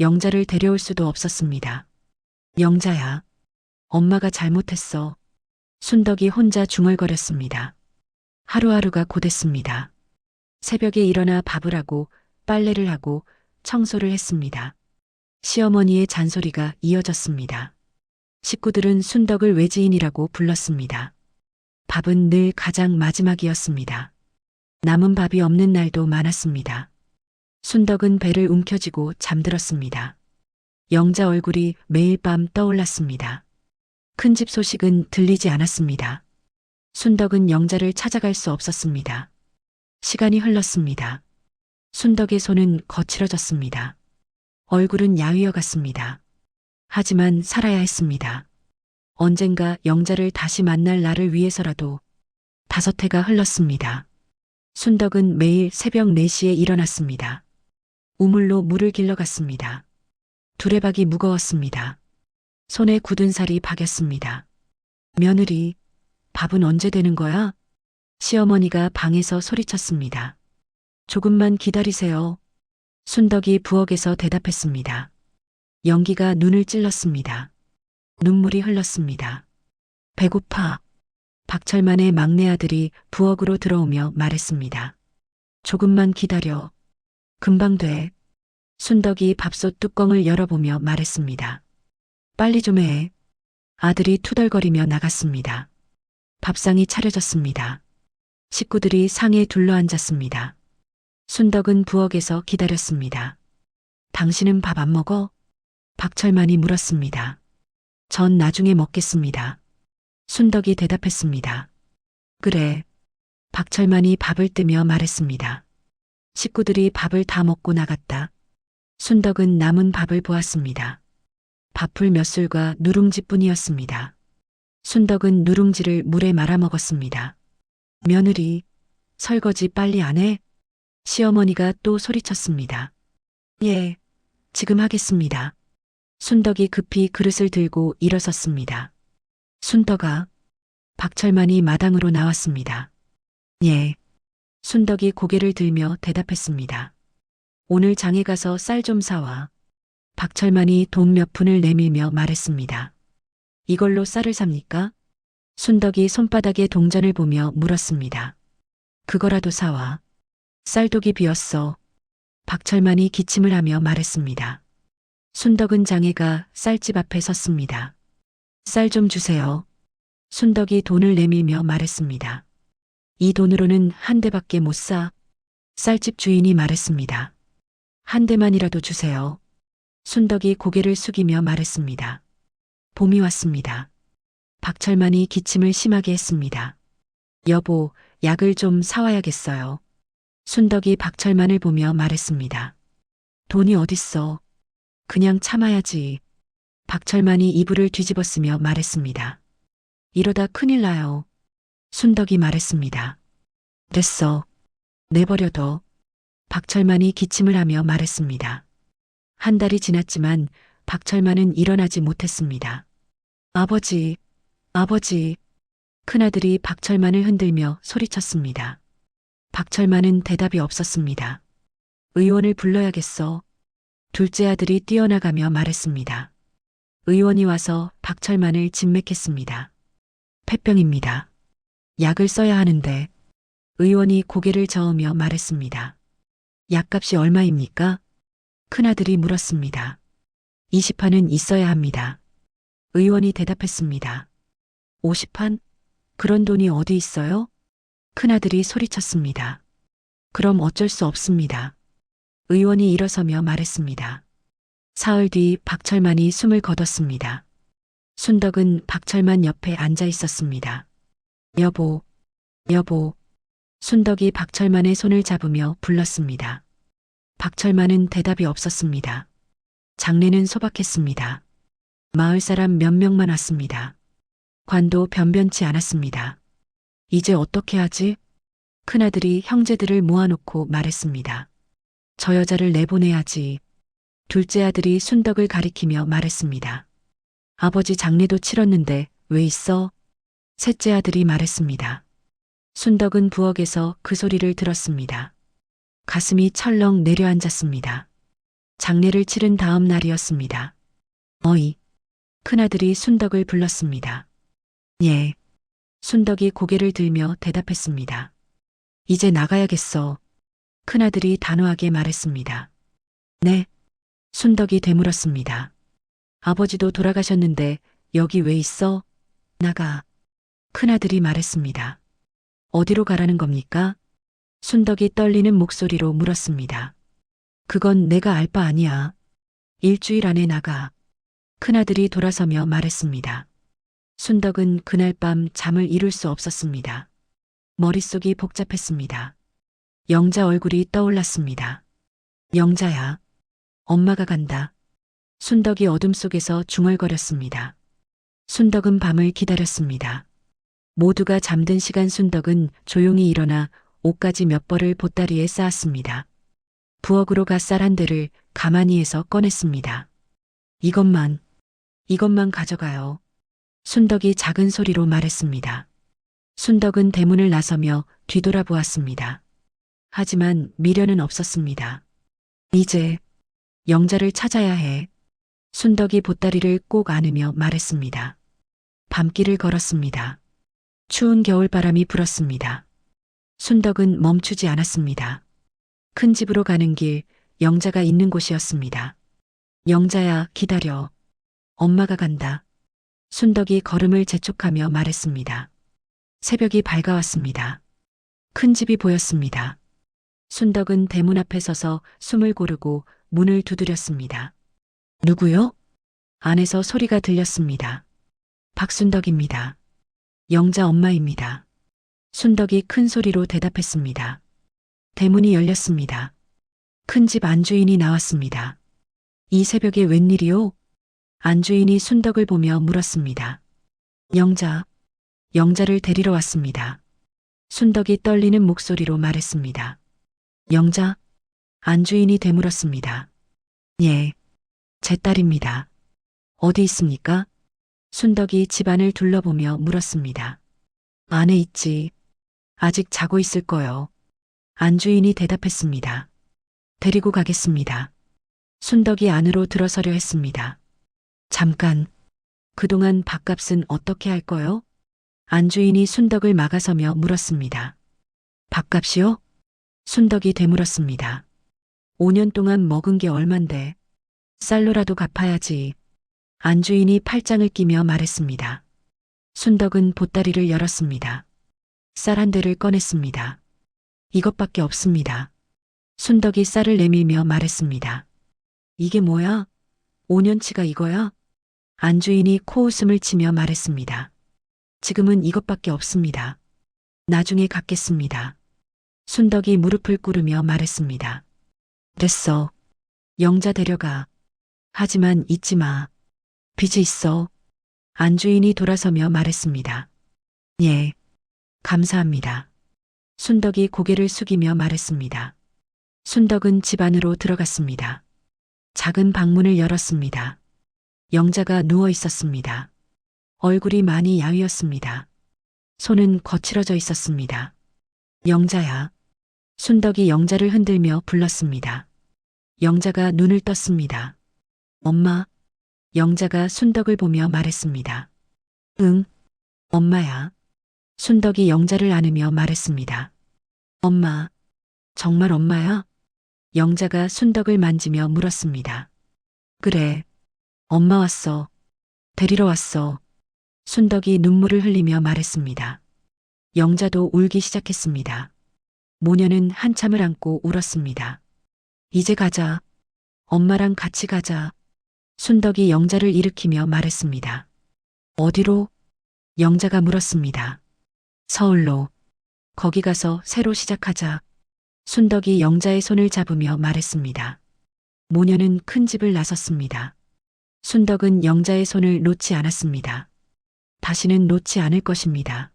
영자를 데려올 수도 없었습니다. 영자야, 엄마가 잘못했어. 순덕이 혼자 중얼거렸습니다. 하루하루가 고됐습니다. 새벽에 일어나 밥을 하고 빨래를 하고 청소를 했습니다. 시어머니의 잔소리가 이어졌습니다. 식구들은 순덕을 외지인이라고 불렀습니다. 밥은 늘 가장 마지막이었습니다. 남은 밥이 없는 날도 많았습니다. 순덕은 배를 움켜쥐고 잠들었습니다. 영자 얼굴이 매일 밤 떠올랐습니다. 큰 집 소식은 들리지 않았습니다. 순덕은 영자를 찾아갈 수 없었습니다. 시간이 흘렀습니다. 순덕의 손은 거칠어졌습니다. 얼굴은 야위어 갔습니다. 하지만 살아야 했습니다. 언젠가 영자를 다시 만날 날을 위해서라도 5해가 흘렀습니다. 순덕은 매일 새벽 4시에 일어났습니다. 우물로 물을 길러갔습니다. 두레박이 무거웠습니다. 손에 굳은 살이 박였습니다. 며느리, 밥은 언제 되는 거야? 시어머니가 방에서 소리쳤습니다. 조금만 기다리세요. 순덕이 부엌에서 대답했습니다. 연기가 눈을 찔렀습니다. 눈물이 흘렀습니다. 배고파. 박철만의 막내 아들이 부엌으로 들어오며 말했습니다. 조금만 기다려. 금방 돼. 순덕이 밥솥 뚜껑을 열어보며 말했습니다. 빨리 좀 해. 아들이 투덜거리며 나갔습니다. 밥상이 차려졌습니다. 식구들이 상에 둘러앉았습니다. 순덕은 부엌에서 기다렸습니다. 당신은 밥 안 먹어? 박철만이 물었습니다. 전 나중에 먹겠습니다. 순덕이 대답했습니다. 그래. 박철만이 밥을 뜨며 말했습니다. 식구들이 밥을 다 먹고 나갔다. 순덕은 남은 밥을 보았습니다. 밥풀 몇 술과 누룽지뿐이었습니다. 순덕은 누룽지를 물에 말아 먹었습니다. 며느리, 설거지 빨리 안 해? 시어머니가 또 소리쳤습니다. 예, 지금 하겠습니다. 순덕이 급히 그릇을 들고 일어섰습니다. 순덕아, 박철만이 마당으로 나왔습니다. 예. 순덕이 고개를 들며 대답했습니다. 오늘 장에 가서 쌀 좀 사와. 박철만이 돈 몇 푼을 내밀며 말했습니다. 이걸로 쌀을 삽니까? 순덕이 손바닥에 동전을 보며 물었습니다. 그거라도 사와. 쌀독이 비었어. 박철만이 기침을 하며 말했습니다. 순덕은 장애가 쌀집 앞에 섰습니다. 쌀 좀 주세요. 순덕이 돈을 내밀며 말했습니다. 이 돈으로는 한 대밖에 못 사. 쌀집 주인이 말했습니다. 한 대만이라도 주세요. 순덕이 고개를 숙이며 말했습니다. 봄이 왔습니다. 박철만이 기침을 심하게 했습니다. 여보, 약을 좀 사와야겠어요. 순덕이 박철만을 보며 말했습니다. 돈이 어딨어. 그냥 참아야지. 박철만이 이불을 뒤집었으며 말했습니다. 이러다 큰일 나요. 순덕이 말했습니다. 됐어. 내버려둬. 박철만이 기침을 하며 말했습니다. 한 달이 지났지만 박철만은 일어나지 못했습니다. 아버지, 아버지. 큰아들이 박철만을 흔들며 소리쳤습니다. 박철만은 대답이 없었습니다. 의원을 불러야겠어. 둘째 아들이 뛰어나가며 말했습니다. 의원이 와서 박철만을 진맥했습니다. 폐병입니다. 약을 써야 하는데. 의원이 고개를 저으며 말했습니다. 약값이 얼마입니까? 큰아들이 물었습니다. 20판은 있어야 합니다. 의원이 대답했습니다. 50판? 그런 돈이 어디 있어요? 큰아들이 소리쳤습니다. 그럼 어쩔 수 없습니다. 의원이 일어서며 말했습니다. 사흘 뒤 박철만이 숨을 거뒀습니다. 순덕은 박철만 옆에 앉아 있었습니다. 여보, 여보. 순덕이 박철만의 손을 잡으며 불렀습니다. 박철만은 대답이 없었습니다. 장례는 소박했습니다. 마을 사람 몇 명만 왔습니다. 관도 변변치 않았습니다. 이제 어떻게 하지? 큰아들이 형제들을 모아놓고 말했습니다. 저 여자를 내보내야지. 둘째 아들이 순덕을 가리키며 말했습니다. 아버지 장례도 치렀는데 왜 있어? 셋째 아들이 말했습니다. 순덕은 부엌에서 그 소리를 들었습니다. 가슴이 철렁 내려앉았습니다. 장례를 치른 다음 날이었습니다. 어이. 큰아들이 순덕을 불렀습니다. 예. 순덕이 고개를 들며 대답했습니다. 이제 나가야겠어. 큰아들이 단호하게 말했습니다. 네. 순덕이 되물었습니다. 아버지도 돌아가셨는데 여기 왜 있어? 나가. 큰아들이 말했습니다. 어디로 가라는 겁니까? 순덕이 떨리는 목소리로 물었습니다. 그건 내가 알 바 아니야. 일주일 안에 나가. 큰아들이 돌아서며 말했습니다. 순덕은 그날 밤 잠을 이룰 수 없었습니다. 머릿속이 복잡했습니다. 영자 얼굴이 떠올랐습니다. 영자야. 엄마가 간다. 순덕이 어둠 속에서 중얼거렸습니다. 순덕은 밤을 기다렸습니다. 모두가 잠든 시간 순덕은 조용히 일어나 옷가지 몇 벌을 보따리에 쌓았습니다. 부엌으로 가 쌀 한 대를 가마니에서 꺼냈습니다. 이것만 가져가요. 순덕이 작은 소리로 말했습니다. 순덕은 대문을 나서며 뒤돌아보았습니다. 하지만 미련은 없었습니다. 이제 영자를 찾아야 해. 순덕이 보따리를 꼭 안으며 말했습니다. 밤길을 걸었습니다. 추운 겨울바람이 불었습니다. 순덕은 멈추지 않았습니다. 큰 집으로 가는 길, 영자가 있는 곳이었습니다. 영자야, 기다려. 엄마가 간다. 순덕이 걸음을 재촉하며 말했습니다. 새벽이 밝아왔습니다. 큰 집이 보였습니다. 순덕은 대문 앞에 서서 숨을 고르고 문을 두드렸습니다. 누구요? 안에서 소리가 들렸습니다. 박순덕입니다. 영자 엄마입니다. 순덕이 큰 소리로 대답했습니다. 대문이 열렸습니다. 큰 집 안주인이 나왔습니다. 이 새벽에 웬일이요? 안주인이 순덕을 보며 물었습니다. 영자를 데리러 왔습니다. 순덕이 떨리는 목소리로 말했습니다. 영자? 안주인이 되물었습니다. 예, 제 딸입니다. 어디 있습니까? 순덕이 집안을 둘러보며 물었습니다. 안에 있지. 아직 자고 있을 거요. 안주인이 대답했습니다. 데리고 가겠습니다. 순덕이 안으로 들어서려 했습니다. 잠깐. 그동안 밥값은 어떻게 할 거요? 안주인이 순덕을 막아서며 물었습니다. 밥값이요? 순덕이 되물었습니다. 5년 동안 먹은 게 얼만데. 쌀로라도 갚아야지. 안주인이 팔짱을 끼며 말했습니다. 순덕은 보따리를 열었습니다. 쌀 한 대를 꺼냈습니다. 이것밖에 없습니다. 순덕이 쌀을 내밀며 말했습니다. 이게 뭐야? 5년치가 이거야? 안주인이 코웃음을 치며 말했습니다. 지금은 이것밖에 없습니다. 나중에 갚겠습니다. 순덕이 무릎을 꿇으며 말했습니다. 됐어. 영자 데려가. 하지만 잊지 마. 빚이 있어. 안주인이 돌아서며 말했습니다. 예. 감사합니다. 순덕이 고개를 숙이며 말했습니다. 순덕은 집 안으로 들어갔습니다. 작은 방문을 열었습니다. 영자가 누워 있었습니다. 얼굴이 많이 야위었습니다. 손은 거칠어져 있었습니다. 영자야. 순덕이 영자를 흔들며 불렀습니다. 영자가 눈을 떴습니다. 엄마. 영자가 순덕을 보며 말했습니다. 응, 엄마야. 순덕이 영자를 안으며 말했습니다. 엄마, 정말 엄마야? 영자가 순덕을 만지며 물었습니다. 그래, 엄마 왔어. 데리러 왔어. 순덕이 눈물을 흘리며 말했습니다. 영자도 울기 시작했습니다. 모녀는 한참을 안고 울었습니다. 이제 가자. 엄마랑 같이 가자. 순덕이 영자를 일으키며 말했습니다. 어디로? 영자가 물었습니다. 서울로. 거기 가서 새로 시작하자. 순덕이 영자의 손을 잡으며 말했습니다. 모녀는 큰 집을 나섰습니다. 순덕은 영자의 손을 놓지 않았습니다. 다시는 놓지 않을 것입니다.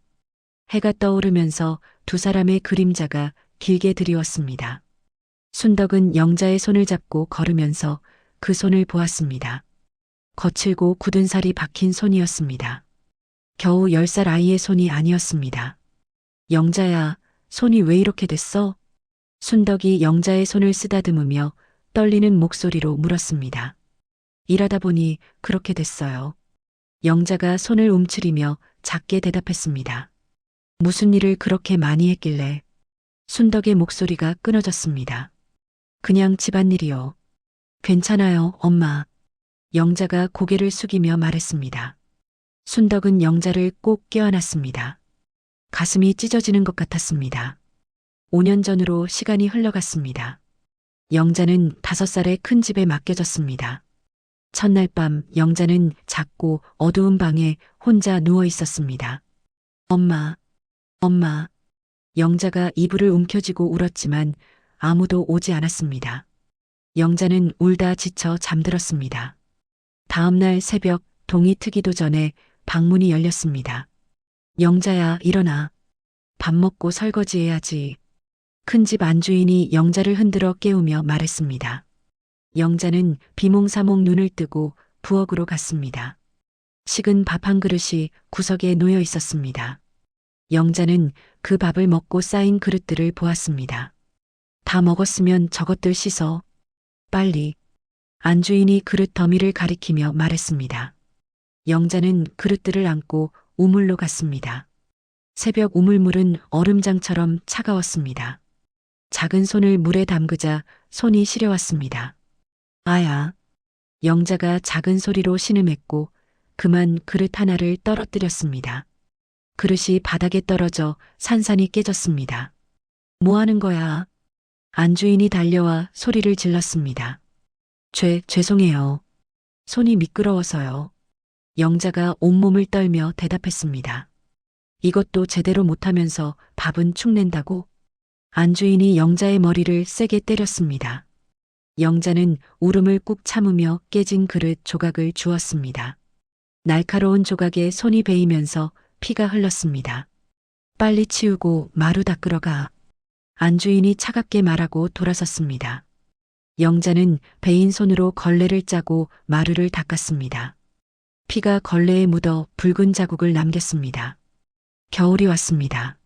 해가 떠오르면서 두 사람의 그림자가 길게 드리웠습니다. 순덕은 영자의 손을 잡고 걸으면서 그 손을 보았습니다. 거칠고 굳은 살이 박힌 손이었습니다. 겨우 10살 아이의 손이 아니었습니다. 영자야, 손이 왜 이렇게 됐어? 순덕이 영자의 손을 쓰다듬으며 떨리는 목소리로 물었습니다. 일하다 보니 그렇게 됐어요. 영자가 손을 움츠리며 작게 대답했습니다. 무슨 일을 그렇게 많이 했길래? 순덕의 목소리가 끊어졌습니다. 그냥 집안일이요. 괜찮아요, 엄마. 영자가 고개를 숙이며 말했습니다. 순덕은 영자를 꼭 껴안았습니다. 가슴이 찢어지는 것 같았습니다. 5년 전으로 시간이 흘러갔습니다. 영자는 5살의 큰 집에 맡겨졌습니다. 첫날 밤 영자는 작고 어두운 방에 혼자 누워 있었습니다. 엄마, 엄마. 영자가 이불을 움켜쥐고 울었지만 아무도 오지 않았습니다. 영자는 울다 지쳐 잠들었습니다. 다음 날 새벽 동이 트기도 전에 방문이 열렸습니다. 영자야, 일어나. 밥 먹고 설거지해야지. 큰집 안주인이 영자를 흔들어 깨우며 말했습니다. 영자는 비몽사몽 눈을 뜨고 부엌으로 갔습니다. 식은 밥 한 그릇이 구석에 놓여 있었습니다. 영자는 그 밥을 먹고 쌓인 그릇들을 보았습니다. 다 먹었으면 저것들 씻어. 빨리. 안주인이 그릇 더미를 가리키며 말했습니다. 영자는 그릇들을 안고 우물로 갔습니다. 새벽 우물물은 얼음장처럼 차가웠습니다. 작은 손을 물에 담그자 손이 시려왔습니다. 아야. 영자가 작은 소리로 신음했고 그만 그릇 하나를 떨어뜨렸습니다. 그릇이 바닥에 떨어져 산산이 깨졌습니다. 뭐 하는 거야? 안주인이 달려와 소리를 질렀습니다. 죄송해요. 손이 미끄러워서요. 영자가 온몸을 떨며 대답했습니다. 이것도 제대로 못하면서 밥은 축낸다고? 안주인이 영자의 머리를 세게 때렸습니다. 영자는 울음을 꾹 참으며 깨진 그릇 조각을 주었습니다. 날카로운 조각에 손이 베이면서 피가 흘렀습니다. 빨리 치우고 마루 닦으러 가. 안주인이 차갑게 말하고 돌아섰습니다. 영자는 베인 손으로 걸레를 짜고 마루를 닦았습니다. 피가 걸레에 묻어 붉은 자국을 남겼습니다. 겨울이 왔습니다.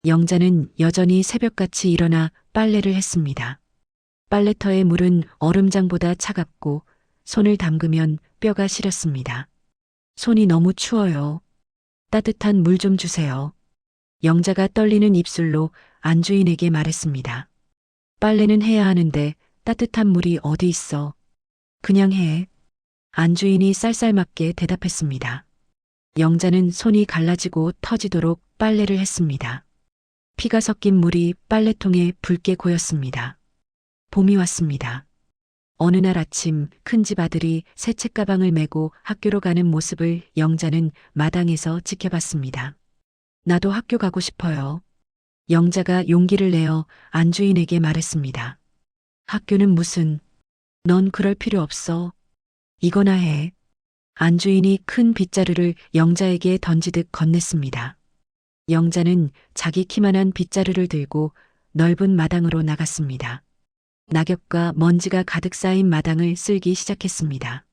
영자는 여전히 새벽같이 일어나 빨래를 했습니다. 빨래터의 물은 얼음장보다 차갑고 손을 담그면 뼈가 시렸습니다. 손이 너무 추워요. 따뜻한 물 좀 주세요. 영자가 떨리는 입술로 안주인에게 말했습니다. 빨래는 해야 하는데 따뜻한 물이 어디 있어? 그냥 해. 안주인이 쌀쌀맞게 대답했습니다. 영자는 손이 갈라지고 터지도록 빨래를 했습니다. 피가 섞인 물이 빨래통에 붉게 고였습니다. 봄이 왔습니다. 어느 날 아침 큰 집 아들이 새 책가방을 메고 학교로 가는 모습을 영자는 마당에서 지켜봤습니다. 나도 학교 가고 싶어요. 영자가 용기를 내어 안주인에게 말했습니다. 학교는 무슨, 넌 그럴 필요 없어. 이거나 해. 안주인이 큰 빗자루를 영자에게 던지듯 건넸습니다. 영자는 자기 키만한 빗자루를 들고 넓은 마당으로 나갔습니다. 낙엽과 먼지가 가득 쌓인 마당을 쓸기 시작했습니다.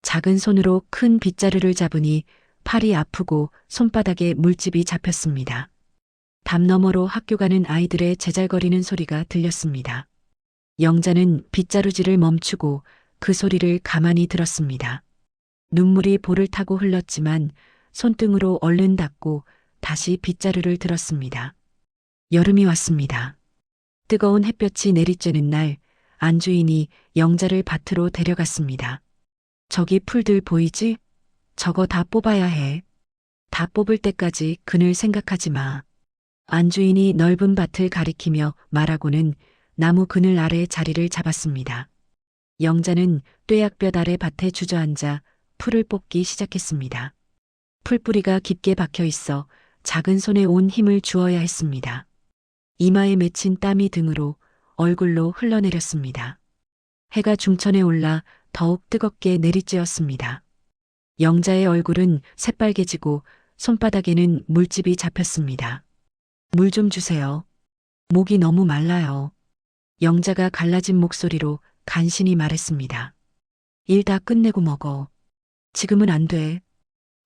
작은 손으로 큰 빗자루를 잡으니 팔이 아프고 손바닥에 물집이 잡혔습니다. 담 너머로 학교 가는 아이들의 제잘거리는 소리가 들렸습니다. 영자는 빗자루질을 멈추고 그 소리를 가만히 들었습니다. 눈물이 볼을 타고 흘렀지만 손등으로 얼른 닦고 다시 빗자루를 들었습니다. 여름이 왔습니다. 뜨거운 햇볕이 내리쬐는 날 안주인이 영자를 밭으로 데려갔습니다. 저기 풀들 보이지? 저거 다 뽑아야 해. 다 뽑을 때까지 그늘 생각하지 마. 안주인이 넓은 밭을 가리키며 말하고는 나무 그늘 아래 자리를 잡았습니다. 영자는 뙤약볕 아래 밭에 주저앉아 풀을 뽑기 시작했습니다. 풀뿌리가 깊게 박혀 있어 작은 손에 온 힘을 주어야 했습니다. 이마에 맺힌 땀이 등으로 얼굴로 흘러내렸습니다. 해가 중천에 올라 더욱 뜨겁게 내리쬐었습니다. 영자의 얼굴은 새빨개지고 손바닥에는 물집이 잡혔습니다. 물 좀 주세요. 목이 너무 말라요. 영자가 갈라진 목소리로 간신히 말했습니다. 일 다 끝내고 먹어. 지금은 안 돼.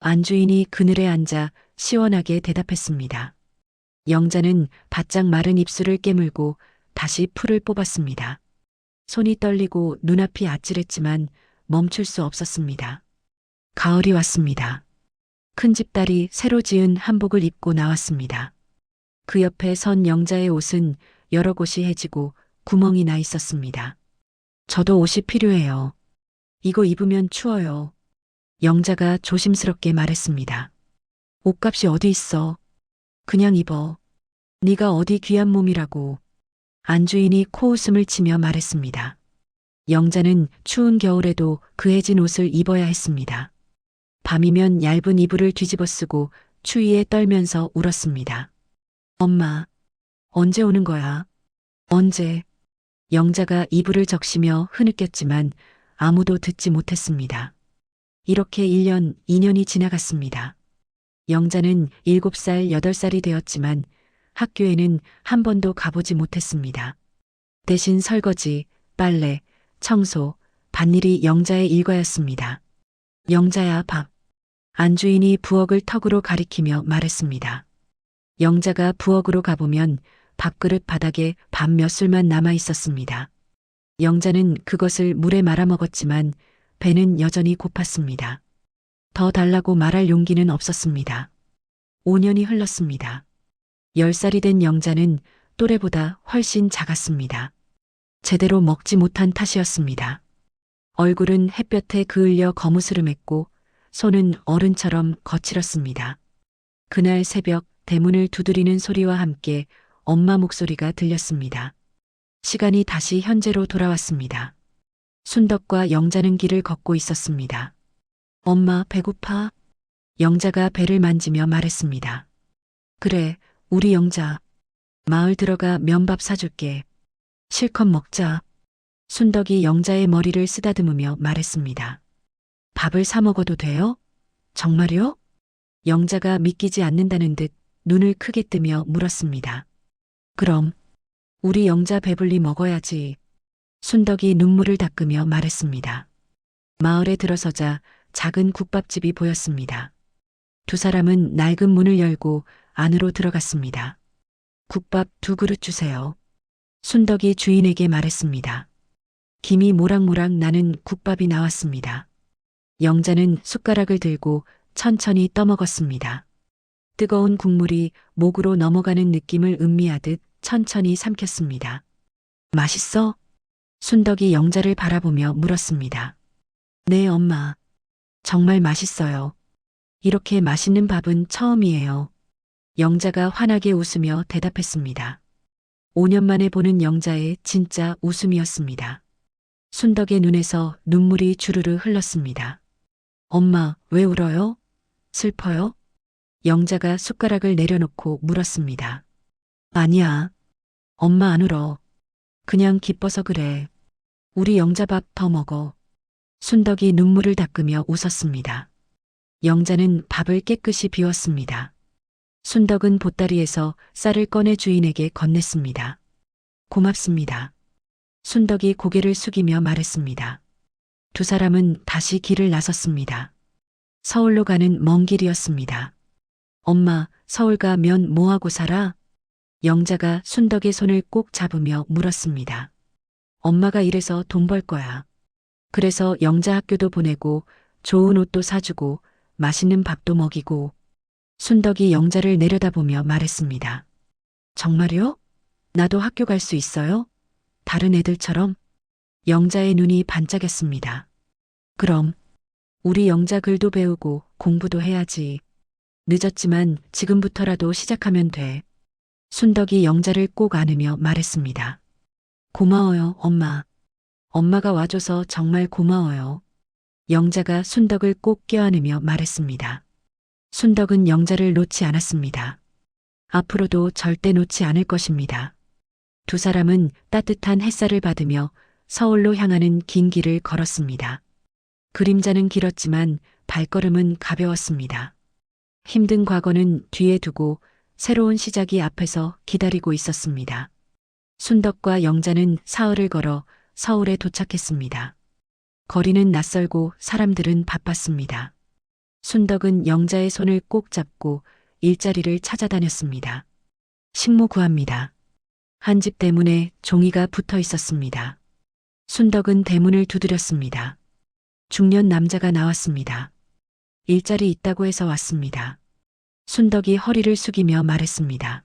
안주인이 그늘에 앉아 시원하게 대답했습니다. 영자는 바짝 마른 입술을 깨물고 다시 풀을 뽑았습니다. 손이 떨리고 눈앞이 아찔했지만 멈출 수 없었습니다. 가을이 왔습니다. 큰집 딸이 새로 지은 한복을 입고 나왔습니다. 그 옆에 선 영자의 옷은 여러 곳이 해지고 구멍이 나 있었습니다. 저도 옷이 필요해요. 이거 입으면 추워요. 영자가 조심스럽게 말했습니다. 옷값이 어디 있어? 그냥 입어. 네가 어디 귀한 몸이라고. 안주인이 코웃음을 치며 말했습니다. 영자는 추운 겨울에도 그해진 옷을 입어야 했습니다. 밤이면 얇은 이불을 뒤집어 쓰고 추위에 떨면서 울었습니다. 엄마, 언제 오는 거야? 언제? 영자가 이불을 적시며 흐느꼈지만 아무도 듣지 못했습니다. 이렇게 1년, 2년이 지나갔습니다. 영자는 7살, 8살이 되었지만 학교에는 한 번도 가보지 못했습니다. 대신 설거지, 빨래, 청소, 밭일이 영자의 일과였습니다. 영자야, 밥. 안주인이 부엌을 턱으로 가리키며 말했습니다. 영자가 부엌으로 가보면 밥그릇 바닥에 밥 몇 술만 남아 있었습니다. 영자는 그것을 물에 말아 먹었지만 배는 여전히 고팠습니다. 더 달라고 말할 용기는 없었습니다. 5년이 흘렀습니다. 10살이 된 영자는 또래보다 훨씬 작았습니다. 제대로 먹지 못한 탓이었습니다. 얼굴은 햇볕에 그을려 거무스름했고 손은 어른처럼 거칠었습니다. 그날 새벽 대문을 두드리는 소리와 함께 엄마 목소리가 들렸습니다. 시간이 다시 현재로 돌아왔습니다. 순덕과 영자는 길을 걷고 있었습니다. 엄마, 배고파? 영자가 배를 만지며 말했습니다. 그래, 우리 영자. 마을 들어가 면밥 사줄게. 실컷 먹자. 순덕이 영자의 머리를 쓰다듬으며 말했습니다. 밥을 사 먹어도 돼요? 정말요? 영자가 믿기지 않는다는 듯 눈을 크게 뜨며 물었습니다. 그럼 우리 영자 배불리 먹어야지. 순덕이 눈물을 닦으며 말했습니다. 마을에 들어서자 작은 국밥집이 보였습니다. 두 사람은 낡은 문을 열고 안으로 들어갔습니다. 국밥 2그릇 주세요. 순덕이 주인에게 말했습니다. 김이 모락모락 나는 국밥이 나왔습니다. 영자는 숟가락을 들고 천천히 떠먹었습니다. 뜨거운 국물이 목으로 넘어가는 느낌을 음미하듯 천천히 삼켰습니다. 맛있어? 순덕이 영자를 바라보며 물었습니다. 네, 엄마. 정말 맛있어요. 이렇게 맛있는 밥은 처음이에요. 영자가 환하게 웃으며 대답했습니다. 5년 만에 보는 영자의 진짜 웃음이었습니다. 순덕의 눈에서 눈물이 주르르 흘렀습니다. 엄마, 왜 울어요? 슬퍼요? 영자가 숟가락을 내려놓고 물었습니다. 아니야. 엄마 안 울어. 그냥 기뻐서 그래. 우리 영자 밥 더 먹어. 순덕이 눈물을 닦으며 웃었습니다. 영자는 밥을 깨끗이 비웠습니다. 순덕은 보따리에서 쌀을 꺼내 주인에게 건넸습니다. 고맙습니다. 순덕이 고개를 숙이며 말했습니다. 두 사람은 다시 길을 나섰습니다. 서울로 가는 먼 길이었습니다. 엄마, 서울 가면 뭐하고 살아? 영자가 순덕의 손을 꼭 잡으며 물었습니다. 엄마가 일해서 돈 벌 거야. 그래서 영자 학교도 보내고 좋은 옷도 사주고 맛있는 밥도 먹이고. 순덕이 영자를 내려다보며 말했습니다. 정말요? 나도 학교 갈 수 있어요? 다른 애들처럼? 영자의 눈이 반짝였습니다. 그럼 우리 영자 글도 배우고 공부도 해야지. 늦었지만 지금부터라도 시작하면 돼. 순덕이 영자를 꼭 안으며 말했습니다. 고마워요, 엄마. 엄마가 와줘서 정말 고마워요. 영자가 순덕을 꼭 껴안으며 말했습니다. 순덕은 영자를 놓지 않았습니다. 앞으로도 절대 놓지 않을 것입니다. 두 사람은 따뜻한 햇살을 받으며 서울로 향하는 긴 길을 걸었습니다. 그림자는 길었지만 발걸음은 가벼웠습니다. 힘든 과거는 뒤에 두고 새로운 시작이 앞에서 기다리고 있었습니다. 순덕과 영자는 사흘을 걸어 서울에 도착했습니다. 거리는 낯설고 사람들은 바빴습니다. 순덕은 영자의 손을 꼭 잡고 일자리를 찾아다녔습니다. 식모 구합니다. 한 집 대문에 종이가 붙어 있었습니다. 순덕은 대문을 두드렸습니다. 중년 남자가 나왔습니다. 일자리 있다고 해서 왔습니다. 순덕이 허리를 숙이며 말했습니다.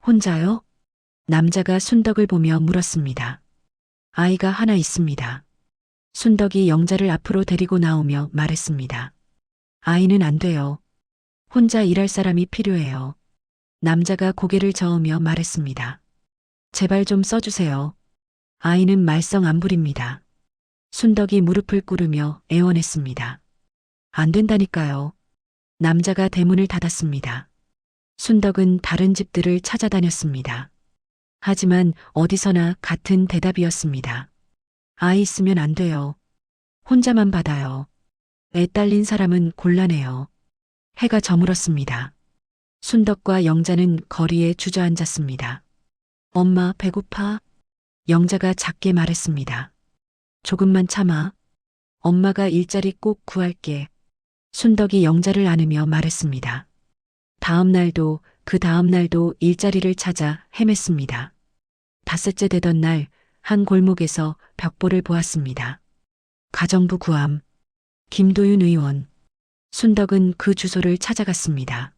혼자요? 남자가 순덕을 보며 물었습니다. 아이가 하나 있습니다. 순덕이 영자를 앞으로 데리고 나오며 말했습니다. 아이는 안 돼요. 혼자 일할 사람이 필요해요. 남자가 고개를 저으며 말했습니다. 제발 좀 써주세요. 아이는 말썽 안 부립니다. 순덕이 무릎을 꿇으며 애원했습니다. 안 된다니까요. 남자가 대문을 닫았습니다. 순덕은 다른 집들을 찾아다녔습니다. 하지만 어디서나 같은 대답이었습니다. 아이 있으면 안 돼요. 혼자만 받아요. 애 딸린 사람은 곤란해요. 해가 저물었습니다. 순덕과 영자는 거리에 주저앉았습니다. 엄마, 배고파? 영자가 작게 말했습니다. 조금만 참아. 엄마가 일자리 꼭 구할게. 순덕이 영자를 안으며 말했습니다. 다음 날도 그 다음 날도 일자리를 찾아 헤맸습니다. 닷새째 되던 날 한 골목에서 벽보를 보았습니다. 가정부 구함. 김도윤 의원. 순덕은 그 주소를 찾아갔습니다.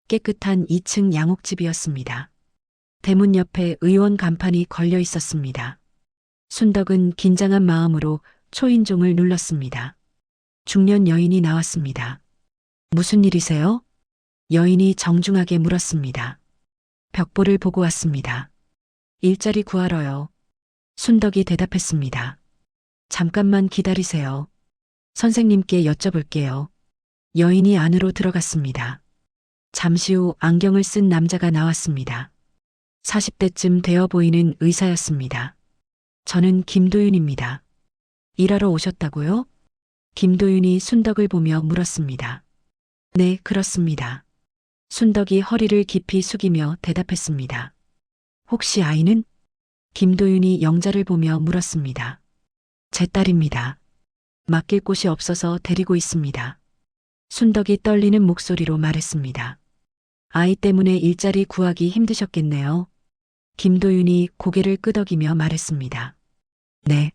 깨끗한 2층 양옥집이었습니다. 대문 옆에 의원 간판이 걸려 있었습니다. 순덕은 긴장한 마음으로 초인종을 눌렀습니다. 중년 여인이 나왔습니다. 무슨 일이세요? 여인이 정중하게 물었습니다. 벽보를 보고 왔습니다. 일자리 구하러요. 순덕이 대답했습니다. 잠깐만 기다리세요. 선생님께 여쭤볼게요. 여인이 안으로 들어갔습니다. 잠시 후 안경을 쓴 남자가 나왔습니다. 40대쯤 되어 보이는 의사였습니다. 저는 김도윤입니다. 일하러 오셨다고요? 김도윤이 순덕을 보며 물었습니다. 네, 그렇습니다. 순덕이 허리를 깊이 숙이며 대답했습니다. 혹시 아이는? 김도윤이 영자를 보며 물었습니다. 제 딸입니다. 맡길 곳이 없어서 데리고 있습니다. 순덕이 떨리는 목소리로 말했습니다. 아이 때문에 일자리 구하기 힘드셨겠네요. 김도윤이 고개를 끄덕이며 말했습니다. 네.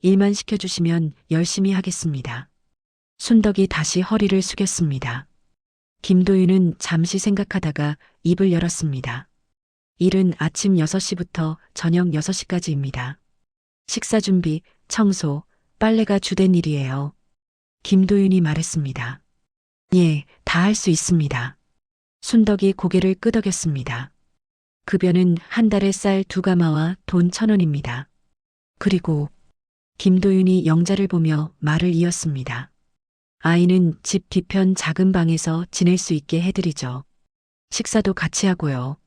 일만 시켜주시면 열심히 하겠습니다. 순덕이 다시 허리를 숙였습니다. 김도윤은 잠시 생각하다가 입을 열었습니다. 일은 아침 6시부터 저녁 6시까지입니다. 식사 준비, 청소, 빨래가 주된 일이에요. 김도윤이 말했습니다. 예, 다 할 수 있습니다. 순덕이 고개를 끄덕였습니다. 급여는 한 달에 쌀 2가마와 돈 1,000원입니다. 그리고 김도윤이 영자를 보며 말을 이었습니다. 아이는 집 뒤편 작은 방에서 지낼 수 있게 해드리죠. 식사도 같이 하고요.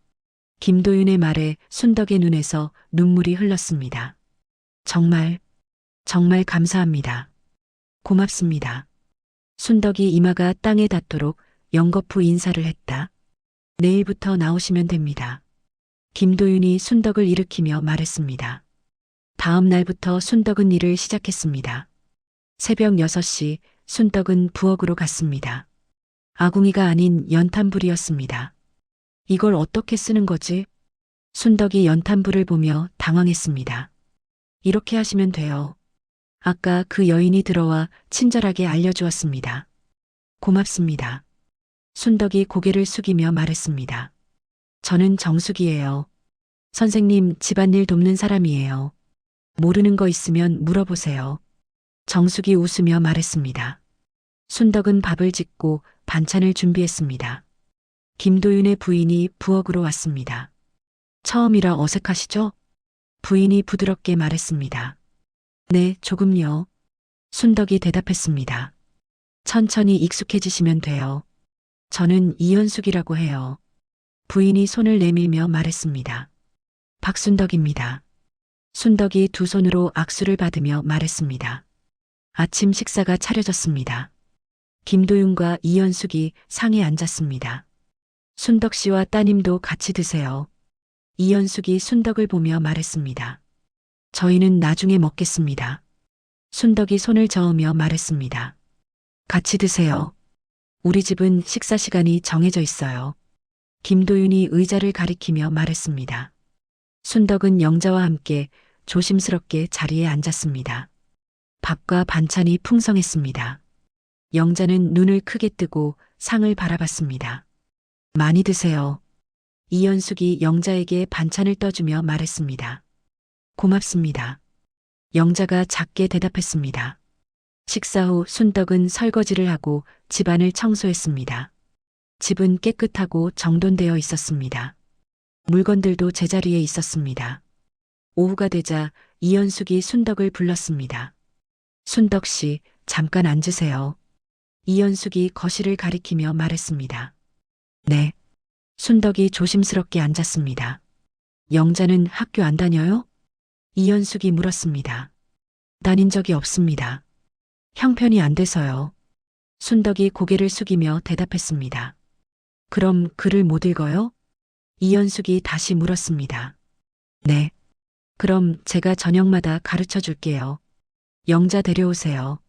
김도윤의 말에 순덕의 눈에서 눈물이 흘렀습니다. 정말 감사합니다. 고맙습니다. 순덕이 이마가 땅에 닿도록 연거푸 인사를 했다. 내일부터 나오시면 됩니다. 김도윤이 순덕을 일으키며 말했습니다. 다음 날부터 순덕은 일을 시작했습니다. 새벽 6시 순덕은 부엌으로 갔습니다. 아궁이가 아닌 연탄불이었습니다. 이걸 어떻게 쓰는 거지? 순덕이 연탄불을 보며 당황했습니다. 이렇게 하시면 돼요. 아까 그 여인이 들어와 친절하게 알려주었습니다. 고맙습니다. 순덕이 고개를 숙이며 말했습니다. 저는 정숙이에요. 선생님 집안일 돕는 사람이에요. 모르는 거 있으면 물어보세요. 정숙이 웃으며 말했습니다. 순덕은 밥을 짓고 반찬을 준비했습니다. 김도윤의 부인이 부엌으로 왔습니다. 처음이라 어색하시죠? 부인이 부드럽게 말했습니다. 네, 조금요. 순덕이 대답했습니다. 천천히 익숙해지시면 돼요. 저는 이현숙이라고 해요. 부인이 손을 내밀며 말했습니다. 박순덕입니다. 순덕이 두 손으로 악수를 받으며 말했습니다. 아침 식사가 차려졌습니다. 김도윤과 이현숙이 상에 앉았습니다. 순덕 씨와 따님도 같이 드세요. 이현숙이 순덕을 보며 말했습니다. 저희는 나중에 먹겠습니다. 순덕이 손을 저으며 말했습니다. 같이 드세요. 우리 집은 식사 시간이 정해져 있어요. 김도윤이 의자를 가리키며 말했습니다. 순덕은 영자와 함께 조심스럽게 자리에 앉았습니다. 밥과 반찬이 풍성했습니다. 영자는 눈을 크게 뜨고 상을 바라봤습니다. 많이 드세요. 이현숙이 영자에게 반찬을 떠주며 말했습니다. 고맙습니다. 영자가 작게 대답했습니다. 식사 후 순덕은 설거지를 하고 집안을 청소했습니다. 집은 깨끗하고 정돈되어 있었습니다. 물건들도 제자리에 있었습니다. 오후가 되자 이현숙이 순덕을 불렀습니다. 순덕 씨, 잠깐 앉으세요. 이현숙이 거실을 가리키며 말했습니다. 네. 순덕이 조심스럽게 앉았습니다. 영자는 학교 안 다녀요? 이현숙이 물었습니다. 다닌 적이 없습니다. 형편이 안 돼서요. 순덕이 고개를 숙이며 대답했습니다. 그럼 글을 못 읽어요? 이현숙이 다시 물었습니다. 네. 그럼 제가 저녁마다 가르쳐 줄게요. 영자 데려오세요.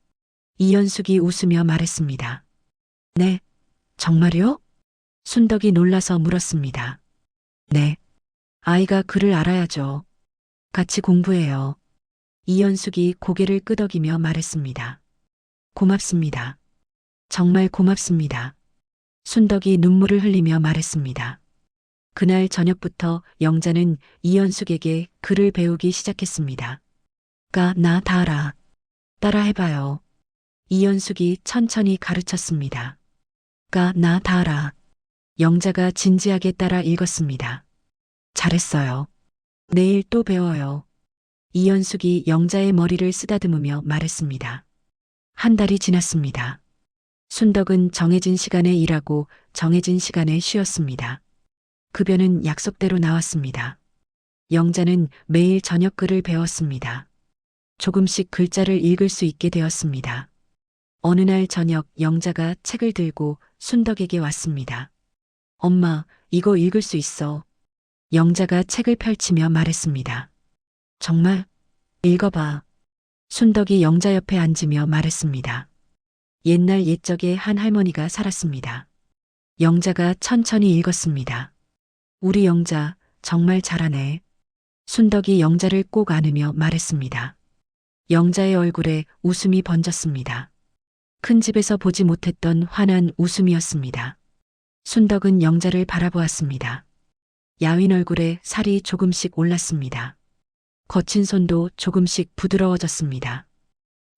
이현숙이 웃으며 말했습니다. 네. 정말요? 순덕이 놀라서 물었습니다. 네. 아이가 글을 알아야죠. 같이 공부해요. 이현숙이 고개를 끄덕이며 말했습니다. 고맙습니다. 정말 고맙습니다. 순덕이 눈물을 흘리며 말했습니다. 그날 저녁부터 영자는 이현숙에게 글을 배우기 시작했습니다. 나 다 알아. 따라 해봐요. 이현숙이 천천히 가르쳤습니다. 나 다 알아. 영자가 진지하게 따라 읽었습니다. 잘했어요. 내일 또 배워요. 이현숙이 영자의 머리를 쓰다듬으며 말했습니다. 한 달이 지났습니다. 순덕은 정해진 시간에 일하고 정해진 시간에 쉬었습니다. 급여는 약속대로 나왔습니다. 영자는 매일 저녁 글을 배웠습니다. 조금씩 글자를 읽을 수 있게 되었습니다. 어느 날 저녁 영자가 책을 들고 순덕에게 왔습니다. 엄마, 이거 읽을 수 있어. 영자가 책을 펼치며 말했습니다. 정말? 읽어봐. 순덕이 영자 옆에 앉으며 말했습니다. 옛날 옛적에 한 할머니가 살았습니다. 영자가 천천히 읽었습니다. 우리 영자 정말 잘하네. 순덕이 영자를 꼭 안으며 말했습니다. 영자의 얼굴에 웃음이 번졌습니다. 큰 집에서 보지 못했던 환한 웃음이었습니다. 순덕은 영자를 바라보았습니다. 야윈 얼굴에 살이 조금씩 올랐습니다. 거친 손도 조금씩 부드러워졌습니다.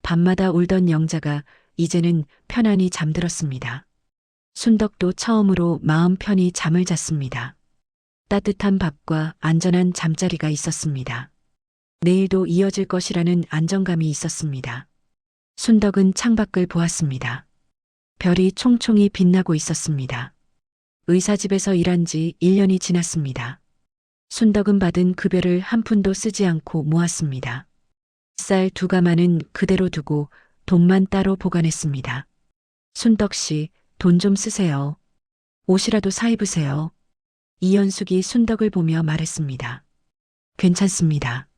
밤마다 울던 영자가 이제는 편안히 잠들었습니다. 순덕도 처음으로 마음 편히 잠을 잤습니다. 따뜻한 밥과 안전한 잠자리가 있었습니다. 내일도 이어질 것이라는 안정감이 있었습니다. 순덕은 창밖을 보았습니다. 별이 총총히 빛나고 있었습니다. 의사집에서 일한 지 1년이 지났습니다. 순덕은 받은 급여를 한 푼도 쓰지 않고 모았습니다. 쌀 2가마는 그대로 두고 돈만 따로 보관했습니다. 순덕 씨, 돈 좀 쓰세요. 옷이라도 사 입으세요. 이현숙이 순덕을 보며 말했습니다. 괜찮습니다.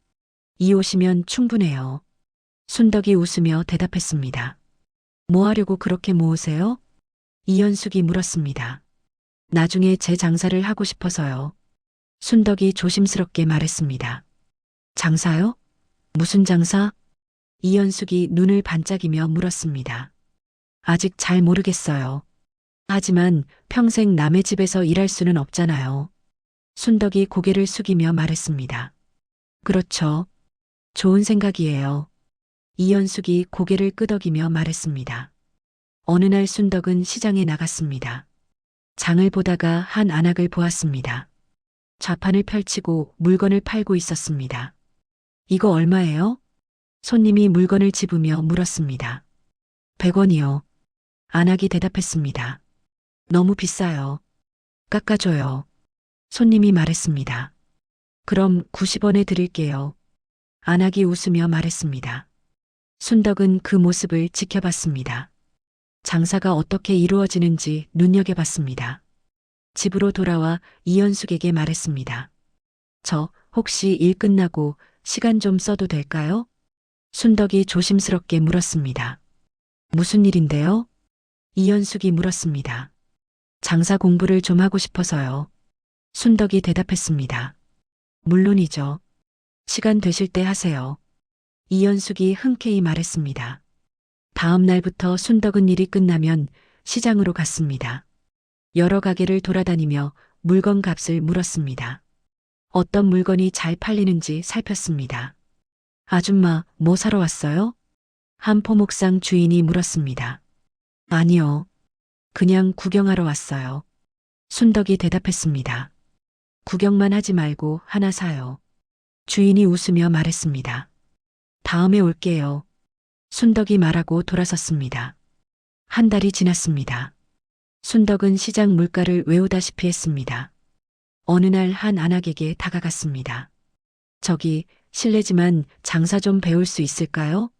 이 옷이면 충분해요. 순덕이 웃으며 대답했습니다. 뭐 하려고 그렇게 모으세요? 이현숙이 물었습니다. 나중에 제 장사를 하고 싶어서요. 순덕이 조심스럽게 말했습니다. 장사요? 무슨 장사? 이현숙이 눈을 반짝이며 물었습니다. 아직 잘 모르겠어요. 하지만 평생 남의 집에서 일할 수는 없잖아요. 순덕이 고개를 숙이며 말했습니다. 그렇죠. 좋은 생각이에요. 이현숙이 고개를 끄덕이며 말했습니다. 어느 날 순덕은 시장에 나갔습니다. 장을 보다가 한 안악을 보았습니다. 좌판을 펼치고 물건을 팔고 있었습니다. 이거 얼마예요? 손님이 물건을 집으며 물었습니다. 100원이요. 안악이 대답했습니다. 너무 비싸요. 깎아줘요. 손님이 말했습니다. 그럼 90원에 드릴게요. 안악이 웃으며 말했습니다. 순덕은 그 모습을 지켜봤습니다. 장사가 어떻게 이루어지는지 눈여겨봤습니다. 집으로 돌아와 이현숙에게 말했습니다. 저 혹시 일 끝나고 시간 좀 써도 될까요? 순덕이 조심스럽게 물었습니다. 무슨 일인데요? 이현숙이 물었습니다. 장사 공부를 좀 하고 싶어서요. 순덕이 대답했습니다. 물론이죠. 시간 되실 때 하세요. 이현숙이 흔쾌히 말했습니다. 다음 날부터 순덕은 일이 끝나면 시장으로 갔습니다. 여러 가게를 돌아다니며 물건 값을 물었습니다. 어떤 물건이 잘 팔리는지 살폈습니다. 아줌마, 뭐 사러 왔어요? 한 포목상 주인이 물었습니다. 아니요. 그냥 구경하러 왔어요. 순덕이 대답했습니다. 구경만 하지 말고 하나 사요. 주인이 웃으며 말했습니다. 다음에 올게요. 순덕이 말하고 돌아섰습니다. 한 달이 지났습니다. 순덕은 시장 물가를 외우다시피 했습니다. 어느 날 한 안악에게 다가갔습니다. 저기, 실례지만 장사 좀 배울 수 있을까요?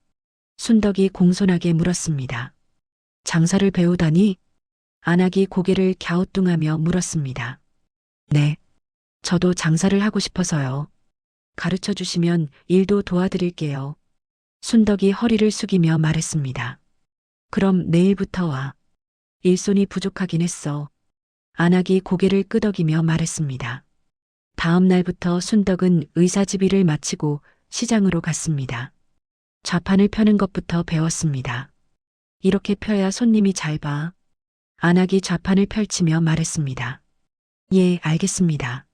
순덕이 공손하게 물었습니다. 장사를 배우다니? 안악이 고개를 갸우뚱하며 물었습니다. 네. 저도 장사를 하고 싶어서요. 가르쳐 주시면 일도 도와드릴게요. 순덕이 허리를 숙이며 말했습니다. 그럼 내일부터 와. 일손이 부족하긴 했어. 안악이 고개를 끄덕이며 말했습니다. 다음 날부터 순덕은 의사집 일을 마치고 시장으로 갔습니다. 좌판을 펴는 것부터 배웠습니다. 이렇게 펴야 손님이 잘 봐. 안악이 좌판을 펼치며 말했습니다. 예, 알겠습니다.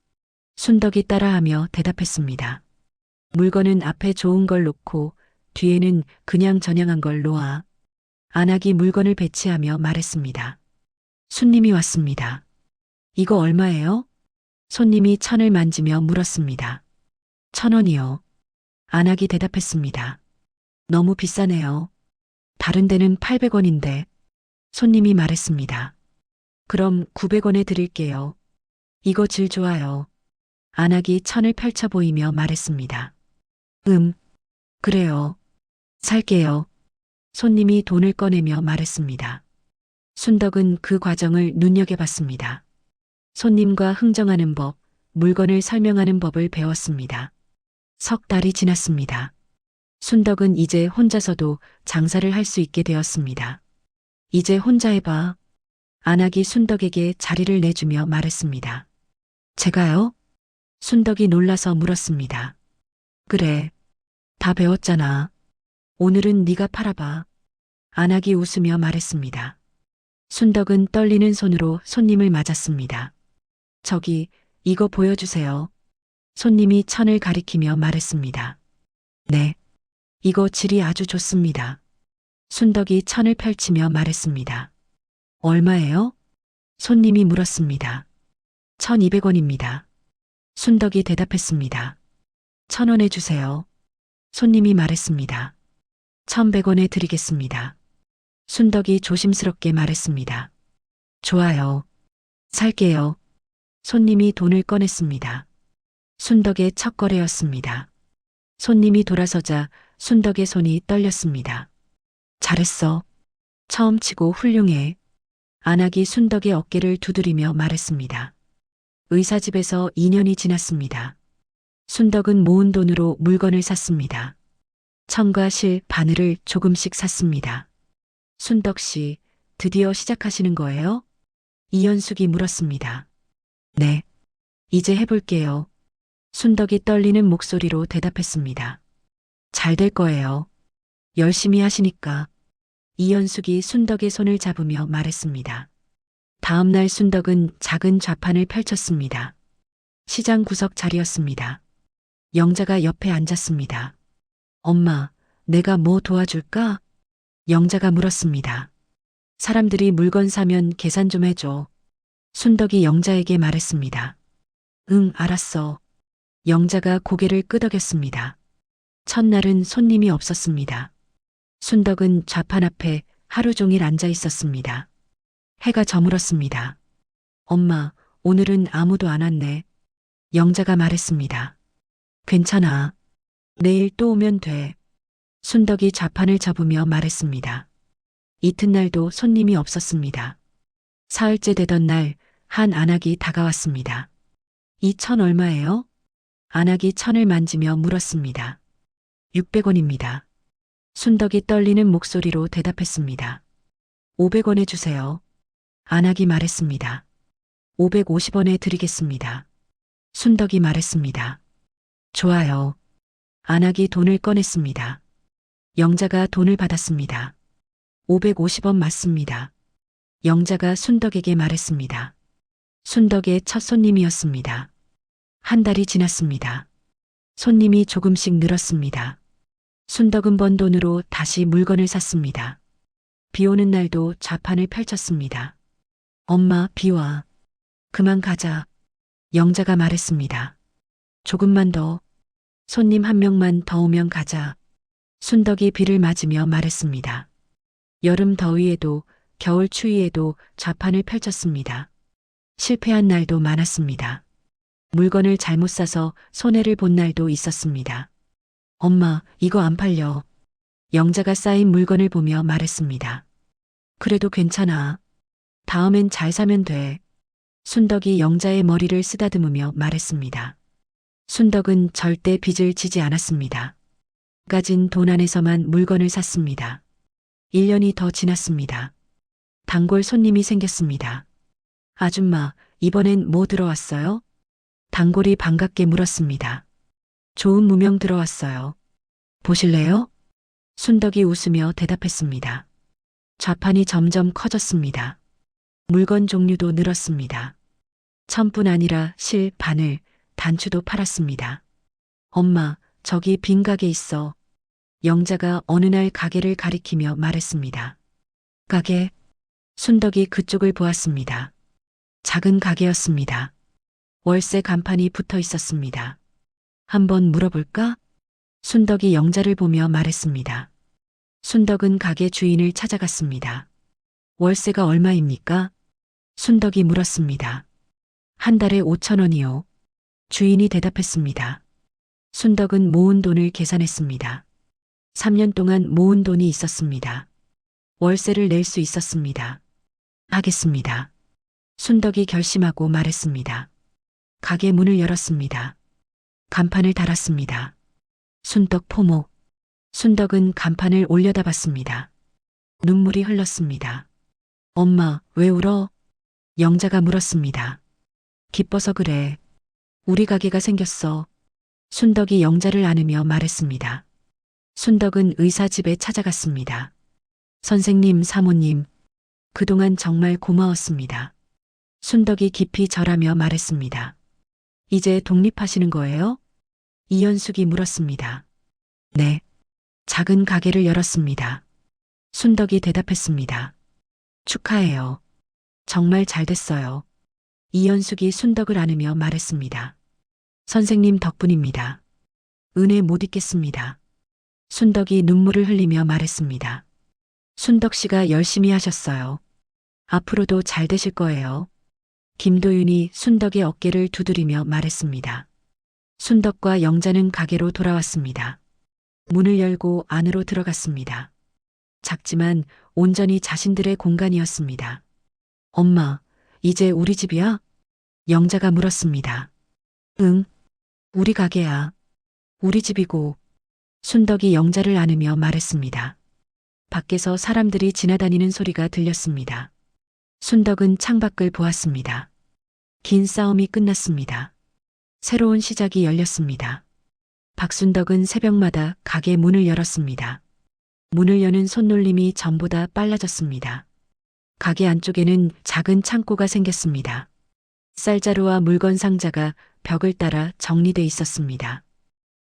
순덕이 따라하며 대답했습니다. 물건은 앞에 좋은 걸 놓고 뒤에는 그냥 저냥한 걸 놓아. 안악이 물건을 배치하며 말했습니다. 손님이 왔습니다. 이거 얼마예요? 손님이 천을 만지며 물었습니다. 1,000원이요. 안악이 대답했습니다. 너무 비싸네요. 다른 데는 800원인데. 손님이 말했습니다. 그럼 900원에 드릴게요. 이거 질 좋아요. 안악이 천을 펼쳐 보이며 말했습니다. 그래요. 살게요. 손님이 돈을 꺼내며 말했습니다. 순덕은 그 과정을 눈여겨봤습니다. 손님과 흥정하는 법, 물건을 설명하는 법을 배웠습니다. 석 달이 지났습니다. 순덕은 이제 혼자서도 장사를 할 수 있게 되었습니다. 이제 혼자 해봐. 안악이 순덕에게 자리를 내주며 말했습니다. 제가요? 순덕이 놀라서 물었습니다. 그래. 다 배웠잖아. 오늘은 네가 팔아봐. 안학이 웃으며 말했습니다. 순덕은 떨리는 손으로 손님을 맞았습니다. 저기, 이거 보여주세요. 손님이 천을 가리키며 말했습니다. 네. 이거 질이 아주 좋습니다. 순덕이 천을 펼치며 말했습니다. 얼마예요? 손님이 물었습니다. 1,200원입니다. 순덕이 대답했습니다. 1,000원에 주세요. 손님이 말했습니다. 1,100원에 드리겠습니다. 순덕이 조심스럽게 말했습니다. 좋아요. 살게요. 손님이 돈을 꺼냈습니다. 순덕의 첫 거래였습니다. 손님이 돌아서자 순덕의 손이 떨렸습니다. 잘했어. 처음 치고 훌륭해. 안학이 순덕의 어깨를 두드리며 말했습니다. 의사집에서 2년이 지났습니다. 순덕은 모은 돈으로 물건을 샀습니다. 천과 실, 바늘을 조금씩 샀습니다. 순덕 씨, 드디어 시작하시는 거예요? 이현숙이 물었습니다. 네. 이제 해볼게요. 순덕이 떨리는 목소리로 대답했습니다. 잘 될 거예요. 열심히 하시니까. 이현숙이 순덕의 손을 잡으며 말했습니다. 다음 날 순덕은 작은 좌판을 펼쳤습니다. 시장 구석 자리였습니다. 영자가 옆에 앉았습니다. 엄마, 내가 뭐 도와줄까? 영자가 물었습니다. 사람들이 물건 사면 계산 좀 해줘. 순덕이 영자에게 말했습니다. 응, 알았어. 영자가 고개를 끄덕였습니다. 첫날은 손님이 없었습니다. 순덕은 좌판 앞에 하루 종일 앉아 있었습니다. 해가 저물었습니다. 엄마, 오늘은 아무도 안 왔네. 영자가 말했습니다. 괜찮아. 내일 또 오면 돼. 순덕이 좌판을 접으며 말했습니다. 이튿날도 손님이 없었습니다. 사흘째 되던 날, 한 안학이 다가왔습니다. 이 천 얼마예요? 안학이 천을 만지며 물었습니다. 600원입니다. 순덕이 떨리는 목소리로 대답했습니다. 500원에 주세요. 안학이 말했습니다. 550원에 드리겠습니다. 순덕이 말했습니다. 좋아요. 안학이 돈을 꺼냈습니다. 영자가 돈을 받았습니다. 550원 맞습니다. 영자가 순덕에게 말했습니다. 순덕의 첫 손님이었습니다. 한 달이 지났습니다. 손님이 조금씩 늘었습니다. 순덕은 번 돈으로 다시 물건을 샀습니다. 비 오는 날도 좌판을 펼쳤습니다. 엄마, 비 와. 그만 가자. 영자가 말했습니다. 조금만 더. 손님 한 명만 더 오면 가자. 순덕이 비를 맞으며 말했습니다. 여름 더위에도 겨울 추위에도 좌판을 펼쳤습니다. 실패한 날도 많았습니다. 물건을 잘못 사서 손해를 본 날도 있었습니다. 엄마, 이거 안 팔려. 영자가 쌓인 물건을 보며 말했습니다. 그래도 괜찮아. 다음엔 잘 사면 돼. 순덕이 영자의 머리를 쓰다듬으며 말했습니다. 순덕은 절대 빚을 지지 않았습니다. 가진 돈 안에서만 물건을 샀습니다. 1년이 더 지났습니다. 단골 손님이 생겼습니다. 아줌마, 이번엔 뭐 들어왔어요? 단골이 반갑게 물었습니다. 좋은 무명 들어왔어요. 보실래요? 순덕이 웃으며 대답했습니다. 좌판이 점점 커졌습니다. 물건 종류도 늘었습니다. 천뿐 아니라 실, 바늘, 단추도 팔았습니다. 엄마, 저기 빈 가게 있어. 영자가 어느 날 가게를 가리키며 말했습니다. 가게? 순덕이 그쪽을 보았습니다. 작은 가게였습니다. 월세 간판이 붙어 있었습니다. 한번 물어볼까? 순덕이 영자를 보며 말했습니다. 순덕은 가게 주인을 찾아갔습니다. 월세가 얼마입니까? 순덕이 물었습니다. 한 달에 5,000원이요. 주인이 대답했습니다. 순덕은 모은 돈을 계산했습니다. 3년 동안 모은 돈이 있었습니다. 월세를 낼 수 있었습니다. 하겠습니다. 순덕이 결심하고 말했습니다. 가게 문을 열었습니다. 간판을 달았습니다. 순덕 포목. 순덕은 간판을 올려다봤습니다. 눈물이 흘렀습니다. 엄마, 왜 울어? 영자가 물었습니다. 기뻐서 그래. 우리 가게가 생겼어. 순덕이 영자를 안으며 말했습니다. 순덕은 의사 집에 찾아갔습니다. 선생님, 사모님, 그동안 정말 고마웠습니다. 순덕이 깊이 절하며 말했습니다. 이제 독립하시는 거예요? 이현숙이 물었습니다. 네. 작은 가게를 열었습니다. 순덕이 대답했습니다. 축하해요. 정말 잘 됐어요. 이현숙이 순덕을 안으며 말했습니다. 선생님 덕분입니다. 은혜 못 잊겠습니다. 순덕이 눈물을 흘리며 말했습니다. 순덕 씨가 열심히 하셨어요. 앞으로도 잘 되실 거예요. 김도윤이 순덕의 어깨를 두드리며 말했습니다. 순덕과 영자는 가게로 돌아왔습니다. 문을 열고 안으로 들어갔습니다. 작지만 온전히 자신들의 공간이었습니다. 엄마, 이제 우리 집이야? 영자가 물었습니다. 응, 우리 가게야. 우리 집이고. 순덕이 영자를 안으며 말했습니다. 밖에서 사람들이 지나다니는 소리가 들렸습니다. 순덕은 창밖을 보았습니다. 긴 싸움이 끝났습니다. 새로운 시작이 열렸습니다. 박순덕은 새벽마다 가게 문을 열었습니다. 문을 여는 손놀림이 전보다 빨라졌습니다. 가게 안쪽에는 작은 창고가 생겼습니다. 쌀자루와 물건 상자가 벽을 따라 정리돼 있었습니다.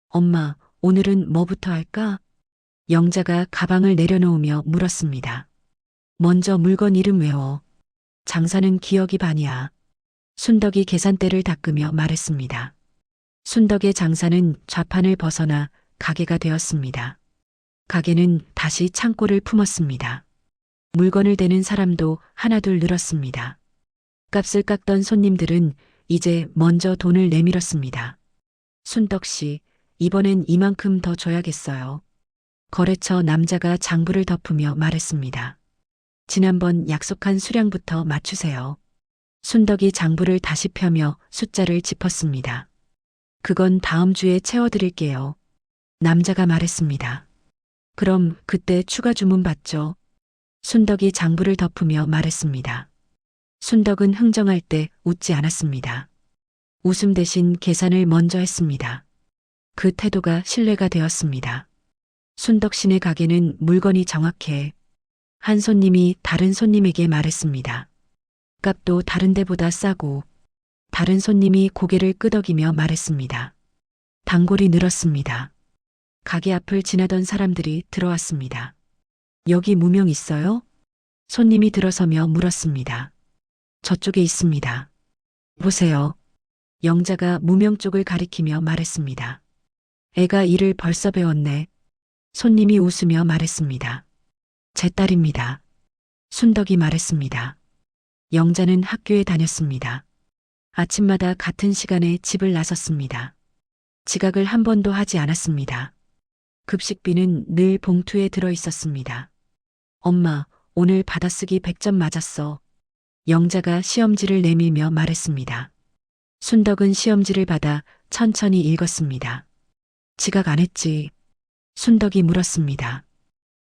엄마, 오늘은 뭐부터 할까? 영자가 가방을 내려놓으며 물었습니다. 먼저 물건 이름 외워. 장사는 기억이 반이야. 순덕이 계산대를 닦으며 말했습니다. 순덕의 장사는 좌판을 벗어나 가게가 되었습니다. 가게는 다시 창고를 품었습니다. 물건을 대는 사람도 하나둘 늘었습니다. 값을 깎던 손님들은 이제 먼저 돈을 내밀었습니다. 순덕 씨, 이번엔 이만큼 더 줘야겠어요. 거래처 남자가 장부를 덮으며 말했습니다. 지난번 약속한 수량부터 맞추세요. 순덕이 장부를 다시 펴며 숫자를 짚었습니다. 그건 다음 주에 채워드릴게요. 남자가 말했습니다. 그럼 그때 추가 주문 받죠. 순덕이 장부를 덮으며 말했습니다. 순덕은 흥정할 때 웃지 않았습니다. 웃음 대신 계산을 먼저 했습니다. 그 태도가 신뢰가 되었습니다. 순덕 씨네 가게는 물건이 정확해. 한 손님이 다른 손님에게 말했습니다. 값도 다른 데보다 싸고. 다른 손님이 고개를 끄덕이며 말했습니다. 단골이 늘었습니다. 가게 앞을 지나던 사람들이 들어왔습니다. 여기 무명 있어요? 손님이 들어서며 물었습니다. 저쪽에 있습니다. 보세요. 영자가 무명 쪽을 가리키며 말했습니다. 애가 일을 벌써 배웠네. 손님이 웃으며 말했습니다. 제 딸입니다. 순덕이 말했습니다. 영자는 학교에 다녔습니다. 아침마다 같은 시간에 집을 나섰습니다. 지각을 한 번도 하지 않았습니다. 급식비는 늘 봉투에 들어 있었습니다. 엄마, 오늘 받아쓰기 100점 맞았어. 영자가 시험지를 내밀며 말했습니다. 순덕은 시험지를 받아 천천히 읽었습니다. 지각 안 했지? 순덕이 물었습니다.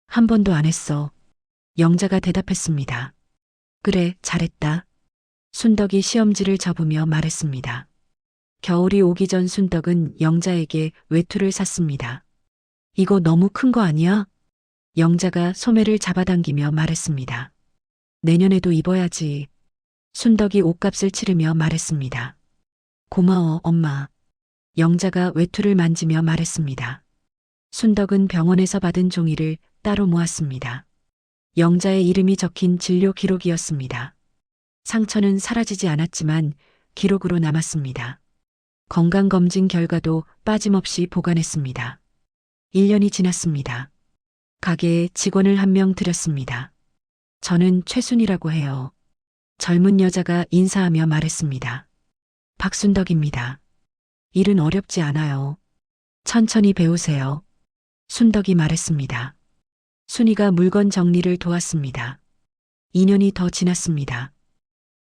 한 번도 안 했어. 영자가 대답했습니다. 그래, 잘했다. 순덕이 시험지를 접으며 말했습니다. 겨울이 오기 전 순덕은 영자에게 외투를 샀습니다. 이거 너무 큰 거 아니야? 영자가 소매를 잡아당기며 말했습니다. 내년에도 입어야지. 순덕이 옷값을 치르며 말했습니다. 고마워, 엄마. 영자가 외투를 만지며 말했습니다. 순덕은 병원에서 받은 종이를 따로 모았습니다. 영자의 이름이 적힌 진료 기록이었습니다. 상처는 사라지지 않았지만 기록으로 남았습니다. 건강검진 결과도 빠짐없이 보관했습니다. 1년이 지났습니다. 가게에 직원을 한 명 들였습니다. 저는 최순이라고 해요. 젊은 여자가 인사하며 말했습니다. 박순덕입니다. 일은 어렵지 않아요. 천천히 배우세요. 순덕이 말했습니다. 순이가 물건 정리를 도왔습니다. 2년이 더 지났습니다.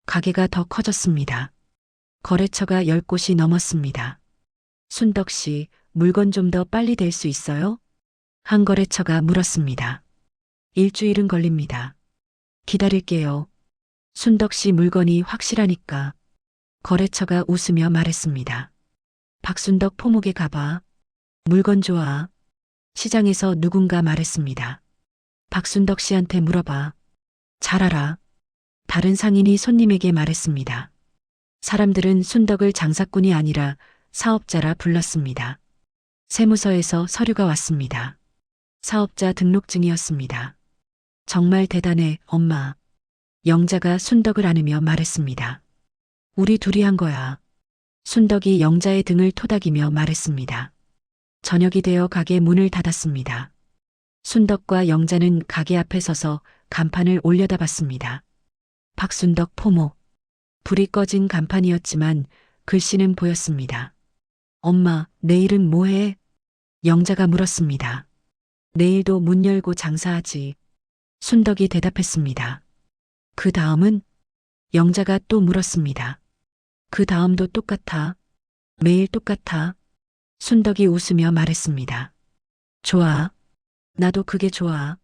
가게가 더 커졌습니다. 거래처가 10곳이 넘었습니다. 순덕 씨, 물건 좀 더 빨리 될 수 있어요? 한 거래처가 물었습니다. 일주일은 걸립니다. 기다릴게요. 순덕 씨 물건이 확실하니까. 거래처가 웃으며 말했습니다. 박순덕 포목에 가봐. 물건 좋아. 시장에서 누군가 말했습니다. 박순덕 씨한테 물어봐. 잘 알아. 다른 상인이 손님에게 말했습니다. 사람들은 순덕을 장사꾼이 아니라 사업자라 불렀습니다. 세무서에서 서류가 왔습니다. 사업자 등록증이었습니다. 정말 대단해, 엄마. 영자가 순덕을 안으며 말했습니다. 우리 둘이 한 거야. 순덕이 영자의 등을 토닥이며 말했습니다. 저녁이 되어 가게 문을 닫았습니다. 순덕과 영자는 가게 앞에 서서 간판을 올려다봤습니다. 박순덕 포목. 불이 꺼진 간판이었지만 글씨는 보였습니다. 엄마, 내일은 뭐해? 영자가 물었습니다. 내일도 문 열고 장사하지. 순덕이 대답했습니다. 그 다음은? 영자가 또 물었습니다. 그 다음도 똑같아. 매일 똑같아. 순덕이 웃으며 말했습니다. 좋아. 나도 그게 좋아.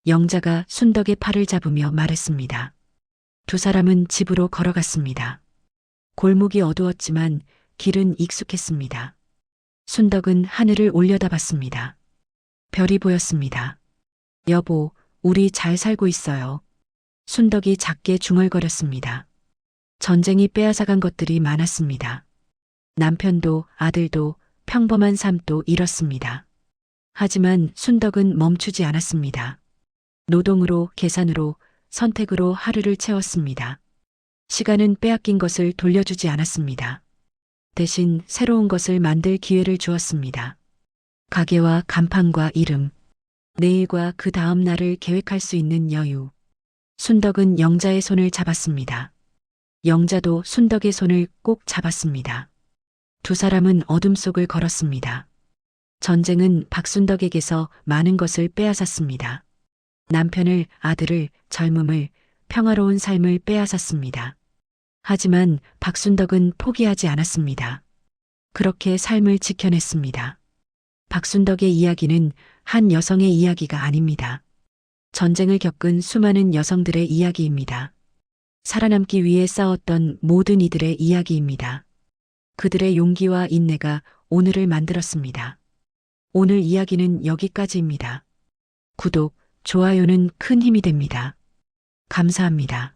영자가 순덕의 팔을 잡으며 말했습니다. 두 사람은 집으로 걸어갔습니다. 골목이 어두웠지만 길은 익숙했습니다. 순덕은 하늘을 올려다봤습니다. 별이 보였습니다. 여보, 우리 잘 살고 있어요. 순덕이 작게 중얼거렸습니다. 전쟁이 빼앗아간 것들이 많았습니다. 남편도 아들도 평범한 삶도 잃었습니다. 하지만 순덕은 멈추지 않았습니다. 노동으로, 계산으로, 선택으로 하루를 채웠습니다. 시간은 빼앗긴 것을 돌려주지 않았습니다. 대신 새로운 것을 만들 기회를 주었습니다. 가게와 간판과 이름, 내일과 그 다음 날을 계획할 수 있는 여유. 순덕은 영자의 손을 잡았습니다. 영자도 순덕의 손을 꼭 잡았습니다. 두 사람은 어둠 속을 걸었습니다. 전쟁은 박순덕에게서 많은 것을 빼앗았습니다. 남편을, 아들을, 젊음을, 평화로운 삶을 빼앗았습니다. 하지만 박순덕은 포기하지 않았습니다. 그렇게 삶을 지켜냈습니다. 박순덕의 이야기는 한 여성의 이야기가 아닙니다. 전쟁을 겪은 수많은 여성들의 이야기입니다. 살아남기 위해 싸웠던 모든 이들의 이야기입니다. 그들의 용기와 인내가 오늘을 만들었습니다. 오늘 이야기는 여기까지입니다. 구독, 좋아요는 큰 힘이 됩니다. 감사합니다.